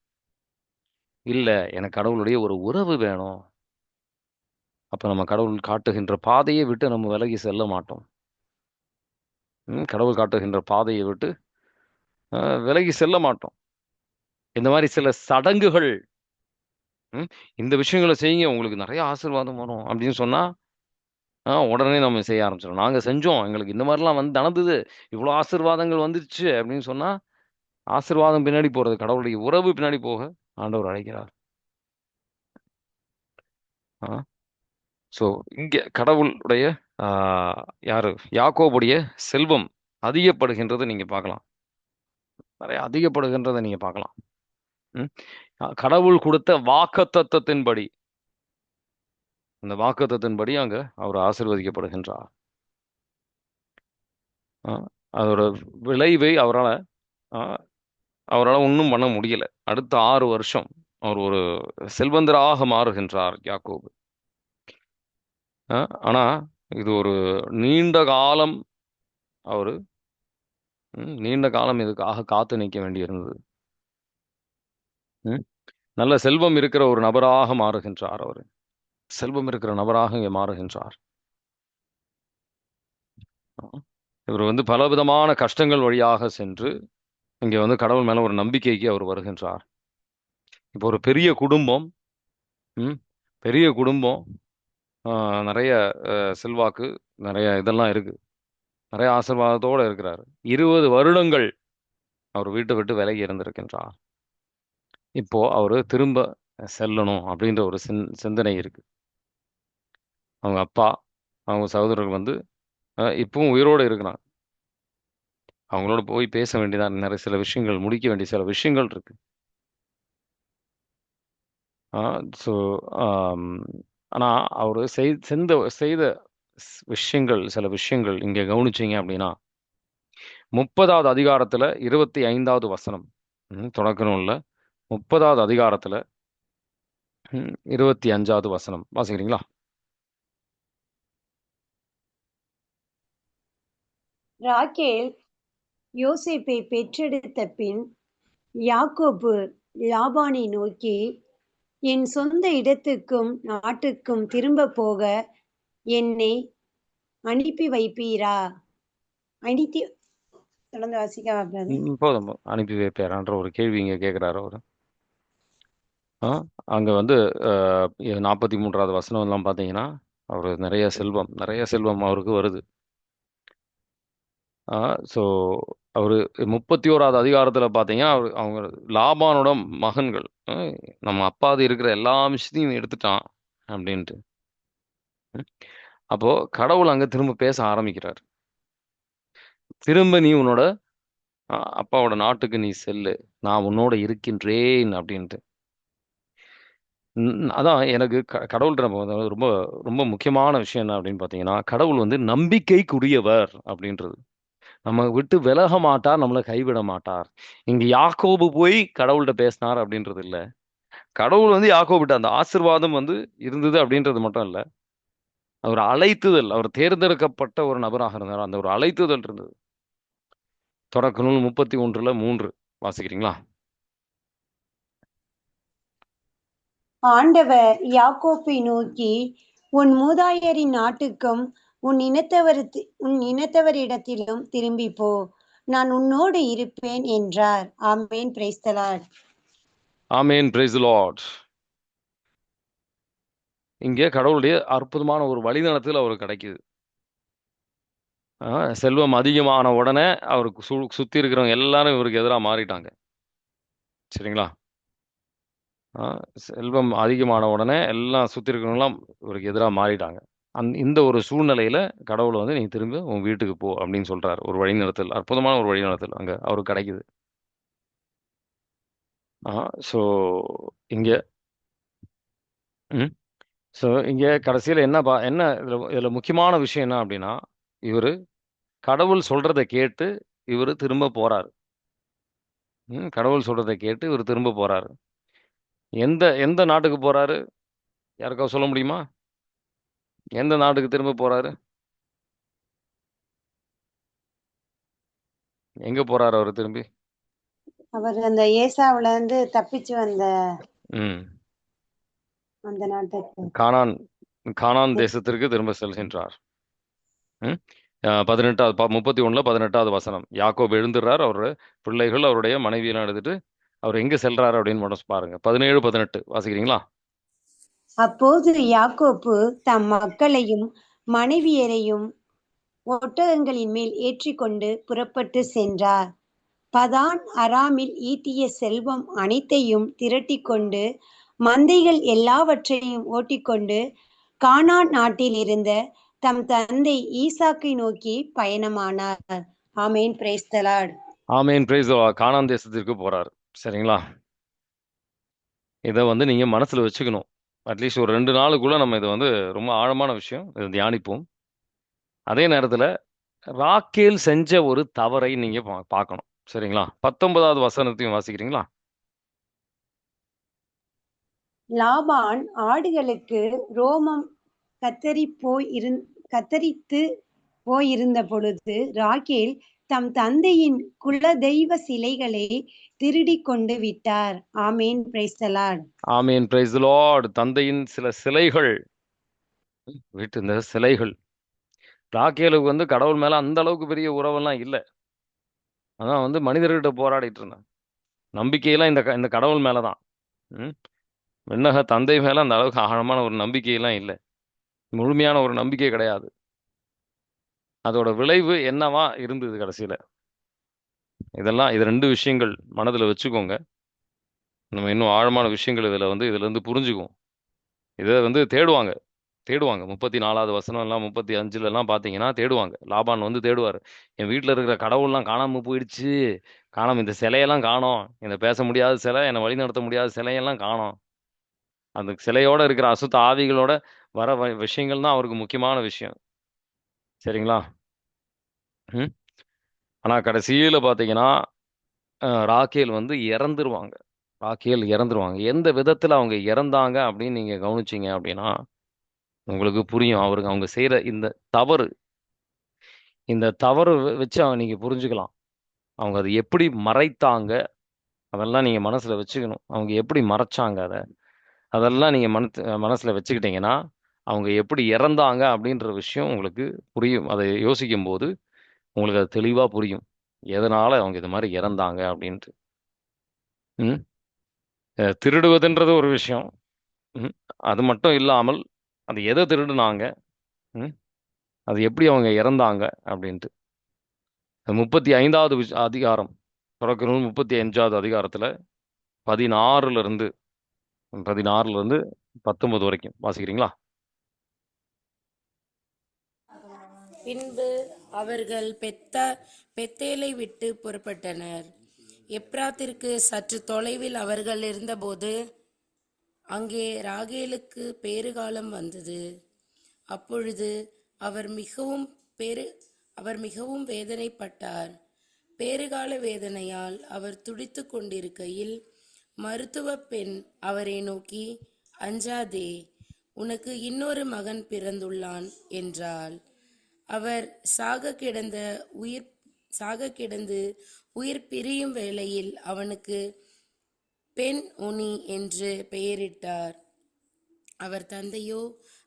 இல்லை, எனக்கு கடவுளுடைய ஒரு உறவு வேணும். அப்போ நம்ம கடவுள் காட்டுகின்ற பாதையை விட்டு நம்ம விலகி செல்ல மாட்டோம். கடவுள் காட்டுகின்ற பாதையை விட்டு விலகி செல்ல மாட்டோம். இந்த மாதிரி சில சடங்குகள், இந்த விஷயங்களை செய்யுங்க உங்களுக்கு நிறைய ஆசீர்வாதம் வரும் அப்படின்னு சொன்னா உடனே நம்ம செய்ய ஆரம்பிச்சிடும். நாங்க செஞ்சோம், எங்களுக்கு இந்த மாதிரிலாம் வந்து நடந்தது, இவ்வளோ ஆசீர்வாதங்கள் வந்துருச்சு அப்படின்னு சொன்னா ஆசீர்வாதம் பின்னாடி போறது, கடவுளுடைய உறவு பின்னாடி போக ஆண்டவர் அழைக்கிறார். ஸோ இங்க கடவுளுடைய யாரு யாக்கோபுடைய செல்வம் அதிகப்படுகின்றதை நீங்க பார்க்கலாம். நிறைய அதிகப்படுகின்றதை நீங்க பார்க்கலாம். கடவுள் கொடுத்த வாக்குத்தத்தத்தின்படி, அந்த வாக்குத்தத்தின்படி அங்க அவர் ஆசீர்வதிக்கப்படுகின்றார். அதோட விளைவை அவரால் ஒன்றும் பண்ண முடியல. அடுத்த 6 வருஷம் அவர் ஒரு செல்வந்தராக மாறுகின்றார் யாக்கோபு. ஆனா இது ஒரு நீண்ட காலம் அவரு நீண்ட காலம் இதுக்காக காத்து நிற்க வேண்டியிருந்தது. நல்ல செல்வம் இருக்கிற ஒரு நபராக மாறுகின்றார். அவர் செல்வம் இருக்கிற நபராக இங்கே மாறுகின்றார். இவர் வந்து பலவிதமான கஷ்டங்கள் வழியாக சென்று இங்கே வந்து கடவுள் மேல ஒரு நம்பிக்கைக்கு அவர் வருகின்றார். இப்போ ஒரு பெரிய குடும்பம், பெரிய குடும்பம், நிறைய செல்வாக்கு, நிறைய இதெல்லாம் இருக்கு, நிறைய ஆசீர்வாதத்தோடு இருக்கிறார். 20 வருடங்கள் அவர் வீட்டை விட்டு விலகி இருந்திருக்கின்றார். இப்போ அவரு திரும்ப செல்லணும் அப்படின்ற ஒரு சிந்தனை இருக்கு. அவங்க அப்பா, அவங்க சகோதரர்கள் வந்து இப்பவும் உயிரோடு இருக்கிறாங்க. அவங்களோட போய் பேச வேண்டியதான், நிறைய சில விஷயங்கள் முடிக்க வேண்டிய சில விஷயங்கள் இருக்கு. ஸோ ஆனால் அவர் செய்த விஷயங்கள், சில விஷயங்கள் இங்கே கவனிச்சிங்க அப்படின்னா 30வது அதிகாரத்தில் 25வது வசனம், தொடக்கணும் இல்லை, 30வது அதிகாரத்தில் 25வது வசனம் வாசிக்கிறீங்களா? ராகேல் யோசேப்பை பெற்றெடுத்த பின் யாக்கோபு லாபானை நோக்கி, என் சொந்த இடத்துக்கும் நாட்டுக்கும் திரும்ப போக என்னை அனுப்பி வைப்பீரா? தொடர்ந்து வாசிக்க போதும், அனுப்பி வைப்பாரான்ற ஒரு கேள்வி இங்கே கேட்குறாரு அவர். அங்கே வந்து 43வது வசனம் எல்லாம் பார்த்தீங்கன்னா அவர் நிறைய செல்வம் அவருக்கு வருது. ஸோ அவர் 31வது அதிகாரத்தில் பார்த்தீங்கன்னா அவங்க லாபானோட மகன்கள், நம்ம அப்பாது இருக்கிற எல்லா விஷயத்தையும் எடுத்துட்டான் அப்படின்ட்டு. அப்போ கடவுள் அங்கே திரும்ப பேச ஆரம்பிக்கிறார். திரும்ப நீ உன்னோட அப்பாவோட நாட்டுக்கு நீ செல்லு, நான் உன்னோட இருக்கின்றேன் அப்படின்ட்டு. அதான் எனக்கு கடவுள்கிட்ட ரொம்ப ரொம்ப முக்கியமான விஷயம் என்ன அப்படின்னு பார்த்தீங்கன்னா, கடவுள் வந்து நம்பிக்கைக்குரியவர் அப்படின்றது. நம்ம விட்டு விலக மாட்டார், நம்மளை கைவிட மாட்டார். இங்க யாக்கோபு போய் கடவுள்கிட்ட பேசினார் அப்படின்றது இல்லை. கடவுள் வந்து யாக்கோபிட்ட அந்த ஆசீர்வாதம் வந்து இருந்தது அப்படின்றது மட்டும் இல்லை, அவர் அழைத்துதல், அவர் தேர்ந்தெடுக்கப்பட்ட ஒரு நபராக இருந்தார். அந்த ஒரு அழைத்துதல் இருந்தது. தொடக்க நூல் 31:3 வாசிக்கிறீங்களா? ஆண்டவர் யாக்கோப்பை நோக்கி, உன் மூதாதையரின் நாட்டுக்கும் உன் இனத்தவரிடத்திலும் திரும்பி போ, நான் உன்னோடு இருப்பேன் என்றார். ஆமென். Praise the lord. ஆமென். Praise the lord. இங்கே கடவுளுடைய அற்புதமான ஒரு வழிநடத்தல் அவருக்கு கிடைக்குது. செல்வம் அதிகமான உடனே அவருக்கு சுத்தி இருக்கிறவங்க எல்லாரும் இவருக்கு எதிராக மாறிட்டாங்க. சரிங்களா? செல்வம் அதிகமான உடனே எல்லாம் சுத்தி இருக்கிறவங்களாம் இவருக்கு எதிராக மாறிட்டாங்க. இந்த ஒரு சூழ்நிலையில கடவுள் வந்து நீ திரும்ப உன் வீட்டுக்கு போ அப்படின்னு சொல்றாரு. ஒரு வழிநடத்தல், அற்புதமான ஒரு வழிநடத்தல் அங்க அவருக்கு கிடைக்குது. ஸோ இங்க ஸோ இங்கே கடைசியில் என்ன இதில் முக்கியமான விஷயம் என்ன அப்படின்னா, இவர் கடவுள் சொல்றதை கேட்டு இவர் திரும்ப போறாரு. கடவுள் சொல்றதை கேட்டு இவர் திரும்ப போறாரு. எந்த நாட்டுக்கு போறாரு? யாருக்காவது சொல்ல முடியுமா? எந்த நாட்டுக்கு திரும்ப போறாரு? எங்க போறாரு அவரு திரும்பி? அவர் அந்த ஏசாவுல இருந்து தப்பிச்சு வந்த ம் அந்த நாட்டுக்கு. கானான் கானான் தேசத்திற்கு திரும்ப செல்கின்றார். ம் 18வது 31ல 18வது வசனம். யாக்கோபு எழுந்துடுறார். அவருடைய பிள்ளைகள் அவருடைய மனைவியெல்லாம் எடுத்துட்டு அவர் எங்க செல்றாரு அப்படின்னு மட்டும் பாருங்க. 17, 18 வாசிக்கிறீங்களா? அப்போது யாக்கோப்பு தம் மக்களையும் மனைவியரையும் ஒட்டகங்களின் மேல் ஏற்றிக்கொண்டு புறப்பட்டு சென்றார். பதான் அராமில் ஈட்டிய செல்வம் அனைத்தையும் திரட்டிக்கொண்டு மந்தைகள் எல்லாவற்றையும் ஓட்டிக்கொண்டு கானான் நாட்டில் இருந்த தம் தந்தை ஈசாக்கை நோக்கி பயணமானார். ஆமேன். Praise the lord. ஆமேன். Praise the lord. கானான் தேசத்திற்கு போறாரு. சரிங்களா? இதை வந்து நீங்க மனசுல வச்சுக்கணும். அட்லீஸ்ட் ஒரு 2 நாளுக்குள்ள நம்ம இதை வந்து ரொம்ப ஆழமான விஷயம். இதை தியானிப்போம். அதே நேரத்துல ராக்கேல் செஞ்ச ஒரு தவறை நீங்க பார்க்கணும். சரிங்களா? 19வது வசனத்தையும் வாசிக்கிறீங்களா? லாபான் ஆடுகளுக்கு ரோமம் கத்தரித்து போயிருந்த பொழுது ராகேல் தம் தந்தையின் குலதெய்வ சிலைகளை திருடி கொண்டு விட்டார். ஆமேன். Praise the lord. ஆமேன். Praise the lord. தந்தையின் சில சிலைகள், வீட்டு இந்த சிலைகள். ராக்கேலுக்கு வந்து கடவுள் மேல அந்த அளவுக்கு பெரிய உறவெல்லாம் இல்லை. அதான் வந்து மனிதர்கிட்ட போராடிட்டு இருந்தான். நம்பிக்கையெல்லாம் இந்த கடவுள் மேலதான். விண்ணக தந்தை மேல அந்த அளவுக்கு ஆழமான ஒரு நம்பிக்கையெல்லாம் இல்லை. முழுமையான ஒரு நம்பிக்கை கிடையாது. அதோட விளைவு என்னவா இருந்தது கடைசியில? இதெல்லாம் இது 2 விஷயங்கள் மனதில் வச்சுக்கோங்க. நம்ம இன்னும் ஆழமான விஷயங்கள் இதுல இருந்து புரிஞ்சுக்குவோம். இதை வந்து தேடுவாங்க 34வது வசனம் எல்லாம் 35 எல்லாம் பார்த்தீங்கன்னா தேடுவாங்க. லாபான் வந்து தேடுவார். என் வீட்டில் இருக்கிற கடவுள்லாம் காணாம போயிடுச்சு, இந்த சிலையெல்லாம் காணோம், இந்த பேச முடியாத சிலை, என்னை வழி நடத்த முடியாத சிலையெல்லாம் காணோம். அந்த சிலையோட இருக்கிற அசுத்த ஆவிகளோட வர விஷயங்கள் தான் அவருக்கு முக்கியமான விஷயம். சரிங்களா? ஆனா கடைசியில பார்த்தீங்கன்னா ராக்கேல் வந்து இறந்துருவாங்க. எந்த விதத்துல அவங்க இறந்தாங்க அப்படின்னு நீங்க கவனிச்சீங்க அப்படின்னா உங்களுக்கு புரியும். அவங்க செய்யற இந்த தவறு வச்சு நீங்க புரிஞ்சுக்கலாம். அவங்க அதை எப்படி மறைத்தாங்க, அதெல்லாம் நீங்க மனசுல வச்சுக்கணும். அவங்க எப்படி மறைச்சாங்க அதெல்லாம் நீங்க மனசுல வச்சுக்கிட்டீங்கன்னா அவங்க எப்படி இறந்தாங்க அப்படின்ற விஷயம் உங்களுக்கு புரியும். அதை யோசிக்கும் போது உங்களுக்கு அது தெளிவா புரியும், எதனால அவங்க இது மாதிரி இறந்தாங்க அப்படின்ட்டு. திருடுவதுன்றது ஒரு விஷயம். அது மட்டும் இல்லாமல் அது எதை திருடுனாங்க, அது எப்படி அவங்க இறந்தாங்க அப்படின்ட்டு 35வது அதிகாரம், தொடக்க நூல் 35வது அதிகாரத்துல 16ல இருந்து 19 வரைக்கும் வாசிக்கிறீங்களா? பின்பு அவர்கள் பெத்தேலை விட்டு புறப்பட்டனர். எப்ராத்திற்கு சற்று தொலைவில் அவர்கள் இருந்தபோது அங்கே ராகேலுக்கு பேறுகாலம் வந்தது. அப்பொழுது அவர் மிகவும் வேதனைப்பட்டார். பேறுகால வேதனையால் அவர் துடித்து கொண்டிருக்கையில் மருத்துவ பெண் அவரை நோக்கி, அஞ்சாதே, உனக்கு இன்னொரு மகன் பிறந்துள்ளான் என்றாள். அவர் சாக கிடந்து உயிர் பிரியும் வேளையில் அவனுக்கு பெண் உனி என்று பெயரிட்டார். அவர் தந்தையோ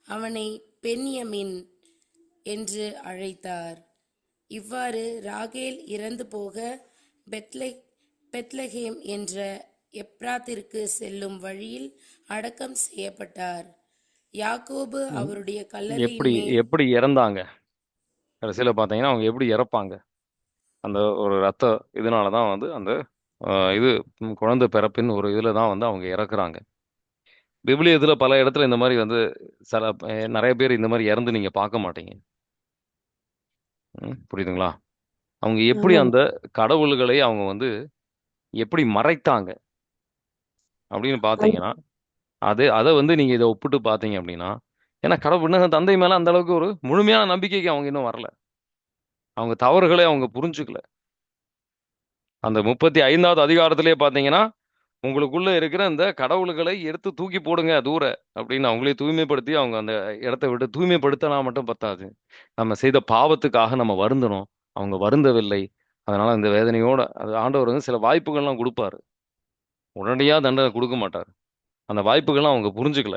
அவனை பென்யமின் என்று அழைத்தார். இவ்வாறு ராகேல் இறந்து போக பெத்லகேம் என்ற எப்ராத்திற்கு செல்லும் வழியில் அடக்கம் செய்யப்பட்டார். யாக்கோபு அவருடைய கல்லறையில் எப்படி இறந்தாங்க கடைசியில பார்த்தீங்கன்னா அவங்க எப்படி இறப்பாங்க, அந்த ஒரு ரத்த இதனாலதான் அந்த இது குழந்தை பிறப்பின் ஒரு இதுல தான் அவங்க இறக்குறாங்க. விவிலியத்துல பல இடத்துல இந்த மாதிரி நிறைய பேர் இந்த மாதிரி இறந்து நீங்க பார்க்க மாட்டீங்க. புரியுதுங்களா? அவங்க எப்படி அந்த கடவுள்களை அவங்க எப்படி மறைத்தாங்க அப்படின்னு பார்த்தீங்கன்னா அதை நீங்க இதை ஒப்பிட்டு பார்த்தீங்க அப்படின்னா, ஏன்னா கடவுள் தந்தை மேல அந்த அளவுக்கு ஒரு முழுமையான நம்பிக்கைக்கு அவங்க இன்னும் வரல. அவங்க தவறுகளை அவங்க புரிஞ்சுக்கல. அந்த 35வது அதிகாரத்திலே பார்த்தீங்கன்னா உங்களுக்குள்ள இருக்கிற அந்த கடவுள்களை எடுத்து தூக்கி போடுங்க தூர அப்படின்னு அவங்களே தூய்மைப்படுத்தி அவங்க அந்த இடத்த விட்டு தூய்மைப்படுத்தினா மட்டும் பத்தாது. நம்ம செய்த பாவத்துக்காக நம்ம வருந்தணும். அவங்க வருந்தவில்லை. அதனால இந்த வேதனையோட அது ஆண்டவர் வந்து சில வாய்ப்புகள்லாம் கொடுப்பாரு. உடனடியா தண்டனை கொடுக்க மாட்டார். அந்த வாய்ப்புகள்லாம் அவங்க புரிஞ்சுக்கல.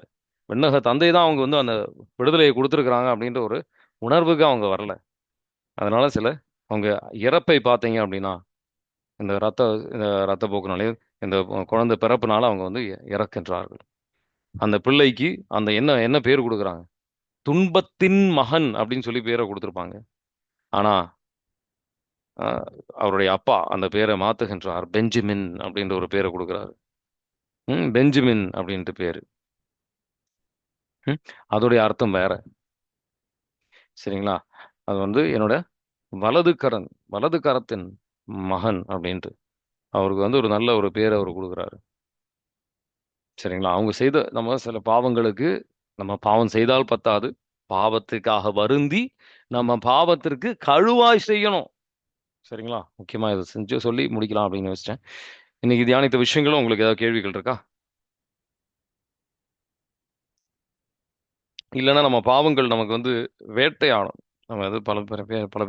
விண்ணக தந்தை தான் அவங்க வந்து அந்த விடுதலையை கொடுத்துருக்குறாங்க அப்படின்ற ஒரு உணர்வுக்கு அவங்க வரல. அதனால சில அவங்க இறப்பை பார்த்தீங்க அப்படின்னா இந்த ரத்த போக்குனாலே இந்த குழந்தை பிறப்புனால அவங்க வந்து இறக்கின்றார்கள். அந்த பிள்ளைக்கு அந்த என்ன என்ன பேர் கொடுக்குறாங்க? துன்பத்தின் மகன் அப்படின்னு சொல்லி பேரை கொடுத்துருப்பாங்க. ஆனா அவருடைய அப்பா அந்த பேரை மாத்துகின்றார். பெஞ்சமின் அப்படின்ற ஒரு பேரை கொடுக்குறாரு. பெஞ்சமின் அப்படின்ட்டு பேரு. அதோடைய அர்த்தம் வேற. சரிங்களா? அது வந்து என்னோட வலது கரத்தின் மகன் அப்படின்ட்டு அவருக்கு வந்து ஒரு நல்ல ஒரு பேரை அவர் கொடுக்குறாரு. சரிங்களா? அவங்க செய்த நம்ம சில பாவங்களுக்கு நம்ம பாவம் செய்தால் பத்தாது, பாவத்துக்காக வருந்தி நம்ம பாவத்திற்கு கழுவாய் செய்யணும். சரிங்களா? முக்கியமா இதை செஞ்சு சொல்லி முடிக்கலாம் அப்படின்னு வச்சிட்டேன். இன்னைக்கு தியானித்த விஷயங்களும் உங்களுக்கு ஏதாவது கேள்விகள் இருக்கா? இல்லைன்னா நம்ம பாவங்கள் நமக்கு வந்து வேட்டையாடும். நம்ம அது பல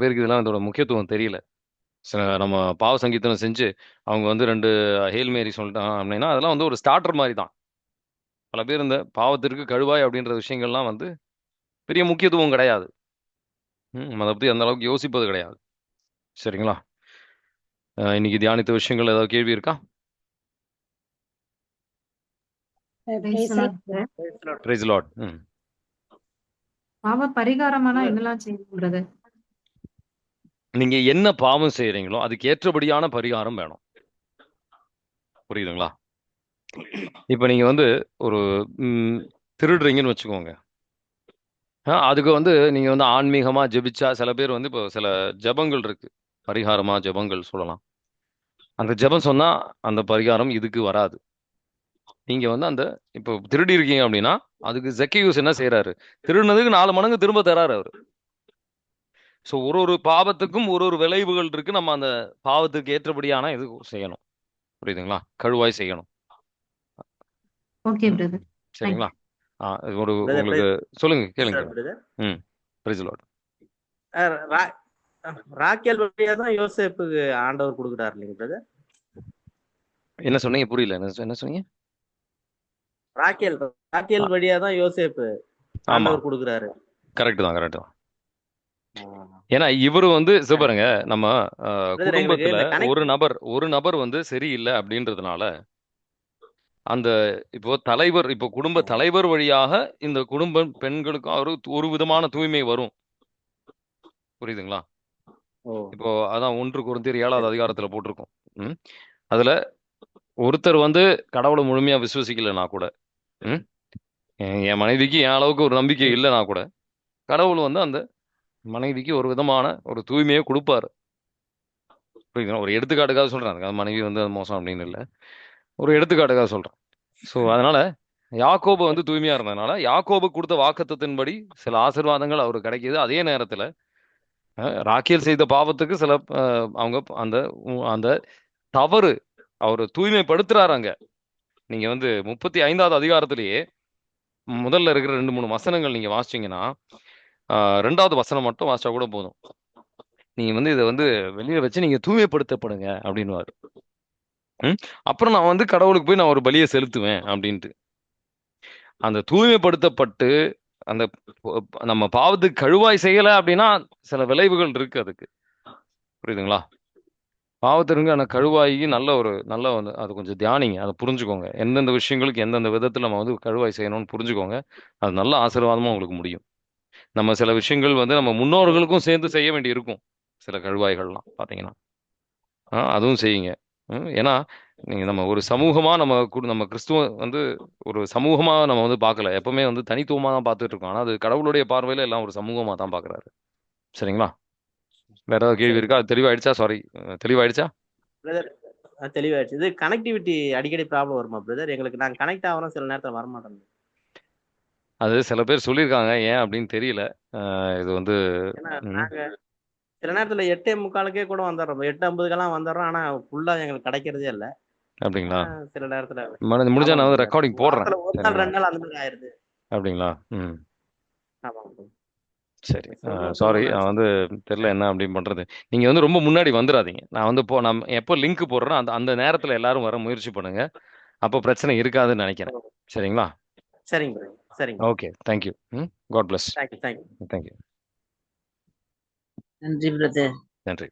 பேருக்கு இதெல்லாம் இதோட முக்கியத்துவம் தெரியல. சில நம்ம பாவ சங்கீதனை செஞ்சு அவங்க வந்து 2 ஹேல் மேரி சொல்லிட்டான் அப்படின்னா அதெல்லாம் வந்து ஒரு ஸ்டார்டர் மாதிரி தான். பல பேர் இந்த பாவத்திற்கு கழுவாய் அப்படின்ற விஷயங்கள்லாம் வந்து பெரிய முக்கியத்துவம் கிடையாது. அதை பற்றி அந்த அளவுக்கு யோசிப்பது கிடையாது. சரிங்களா? இன்னைக்கு தியானித்த விஷயங்கள் ஏதாவது கேள்வி இருக்கா? Praise lord. பாவ பரிகாரமானா என்னெல்லாம் செய்யணும் பிரதர்? நீங்க என்ன பாவம் செய்யறீங்களோ அதுக்கு ஏற்றபடியான பரிகாரம் வேணும். புரியுதுங்களா? இப்ப நீங்க வந்து ஒரு திருடுறீங்கன்னு வச்சுக்கோங்க. அதுக்கு வந்து நீங்க வந்து ஆன்மீகமா ஜெபிச்சா சில பேர் வந்து இப்போ சில ஜெபங்கள் இருக்கு, பரிகாரமா ஜெபங்கள் சொல்லலாம். அந்த ஜெபம் சொன்னா அந்த பரிகாரம் இதுக்கு வராது. நீங்க வந்து அந்த இப்போ திருடி இருக்கீங்க அப்படின்னா அதுக்கு ஜக்கேயூஸ் என்ன செய்யறாரு? திருடினதுக்கு 4 மடங்கு திரும்ப தராரு அவரு. ஸோ ஒரு பாவத்துக்கும் ஒரு விளைவுகள் இருக்கு. நம்ம அந்த பாவத்துக்கு ஏற்றபடியான இது செய்யணும். புரியுதுங்களா? கழுவாய் செய்யணும். Okay brother. சரிங்களா? உங்களுக்கு சொல்லுங்க, கேளுங்க. Price Lord. ராக்கேல் வழியா தான் யோசேப்புக்கு ஆண்டவர் கொடுக்குறாரு இல்லைங்க பிரதர்? என்ன சொன்னீங்க? புரியல. என்ன சொன்னீங்க? ராக்கேல் வழியா தான் யோசேப்பு ஆண்டவர் கொடுக்குறாரு. கரெக்ட் தான். ஏன்னா இவரு வந்து பாருங்க, நம்ம குடும்பத்துல ஒரு நபர் வந்து சரியில்லை அப்படின்றதுனால அந்த இப்போ குடும்ப தலைவர் வழியாக இந்த குடும்ப பெண்களுக்கும் ஒரு விதமான தூய்மை வரும். புரியுதுங்களா? இப்போ அதான் 1 கொரிந்தியர் 7வது அதிகாரத்துல போட்டிருக்கோம். அதுல ஒருத்தர் வந்து கடவுளை முழுமையா விசுவசிக்கலனா கூட, என் மனைவிக்கு என் அளவுக்கு ஒரு நம்பிக்கை இல்லைனா கூட கடவுள் வந்து அந்த மனைவிக்கு ஒரு விதமான ஒரு தூய்மையை கொடுப்பாரு. புரியுதுங்களா? ஒரு எடுத்துக்காட்டுக்காக சொல்றேன். மனைவி வந்து மோசம் அப்படின்னு இல்லை, ஒரு எடுத்துக்காட்டுக்காக சொல்றேன். ஸோ அதனால யாக்கோபு வந்து தூய்மையா இருந்ததுனால யாக்கோபு கொடுத்த வாக்குத்தத்தின்படி சில ஆசீர்வாதங்கள் அவருக்கு கிடைக்கிது. அதே நேரத்துல ராக்கேல் செய்த பாவத்துக்கு சில அவங்க அந்த அந்த தவறு அவர் தூய்மைப்படுத்துறாரு. அங்க நீங்க வந்து 35வது அதிகாரத்திலேயே முதல்ல இருக்கிற 2-3 வசனங்கள் நீங்க வாசிச்சீங்கன்னா 2வது வசனம் மட்டும் வாசிச்சா கூட போதும். நீங்க வந்து இதை வந்து வெளியே வச்சு நீங்க தூய்மைப்படுத்தப்படுங்க அப்படின்னுவாரு. அப்புறம் நான் வந்து கடவுளுக்கு போய் நான் ஒரு பலியை செலுத்துவேன் அப்படின்ட்டு அந்த தூய்மைப்படுத்தப்பட்டு அந்த நம்ம பாவத்துக்கு கழுவாய் செய்யல அப்படின்னா சில விளைவுகள் இருக்கு அதுக்கு. புரியுதுங்களா? பாவத்திற்கு கழுவாயி நல்ல அது கொஞ்சம் தியானிங்க, அதை புரிஞ்சுக்கோங்க. எந்தெந்த விஷயங்களுக்கு எந்தெந்த விதத்துல நம்ம வந்து கழுவாய் செய்யணும்னு புரிஞ்சுக்கோங்க. அது நல்ல ஆசீர்வாதமா உங்களுக்கு முடியும். நம்ம சில விஷயங்கள் வந்து நம்ம முன்னோர்களுக்கும் சேர்ந்து செய்ய வேண்டி இருக்கும். சில கழுவாய்கள்லாம் பாத்தீங்கன்னா அதுவும் செய்யுங்க. ஏன்னா நீங்க நம்ம ஒரு சமூகமா நம்ம கிறிஸ்துவ வந்து ஒரு சமூகமா நம்ம வந்து பார்க்கல, எப்பவுமே வந்து தனித்துவமா தான் பார்த்துட்டு இருக்கோம். ஆனா அது கடவுளுடைய பார்வையில எல்லாம் ஒரு சமூகமா தான் பாக்குறாரு. சரிங்களா? வேற ஏதாவது கேள்வி இருக்கா? தெளிவாயிடுச்சா? தெளிவாயிடுச்சா? தெளிவாயிடுச்சு. இது கனெக்டிவிட்டி அடிக்கடி ப்ராப்ளம் வருமா பிரதர்? எங்களுக்கு நாங்க கனெக்ட் ஆகிறோம், சில நேரத்தில் வரமாட்டோம். அது சில பேர் சொல்லியிருக்காங்க, ஏன் அப்படின்னு தெரியல. இது வந்து நாங்க சில நேரத்துல 8:45 கூட வந்துடுறோம், 8:50 வந்துடுறோம். ஆனா ஃபுல்லா எங்களுக்கு கிடைக்கிறதே இல்லை. அப்படிங்களா? சில நேரத்துல முடிஞ்சா நான் ஆமாங்க வந்து brother. ரெக்கார்டிங் போடுறேன். வாரத்துல ஒரு நாள் சரிங்களா? 2 நாள் அந்த மாதிரி ஆயிருது. அப்படிங்களா? ம். ஆமாங்க bro. சரி. சொல்லுவோம் சாரி, சொல்லுவோம் நான் நினைச்சேன். வந்து தெரியல என்ன அப்படின்னு பண்றது. நீங்க வந்து ரொம்ப முன்னாடி வந்துடாதீங்க. நான் வந்து நான் எப்போ லிங்க் போடுறேன் அந்த அந்த நேரத்துல எல்லாரும் வர முயற்சி பண்ணுங்க. அப்போ பிரச்சனை இருக்காதுன்னு நினைக்கிறேன். சரிங்களா? சரிங்க bro. சரிங்க. Okay, thank you. God bless. Thank you. Thank you. நன்றி பிரதர். நன்றி.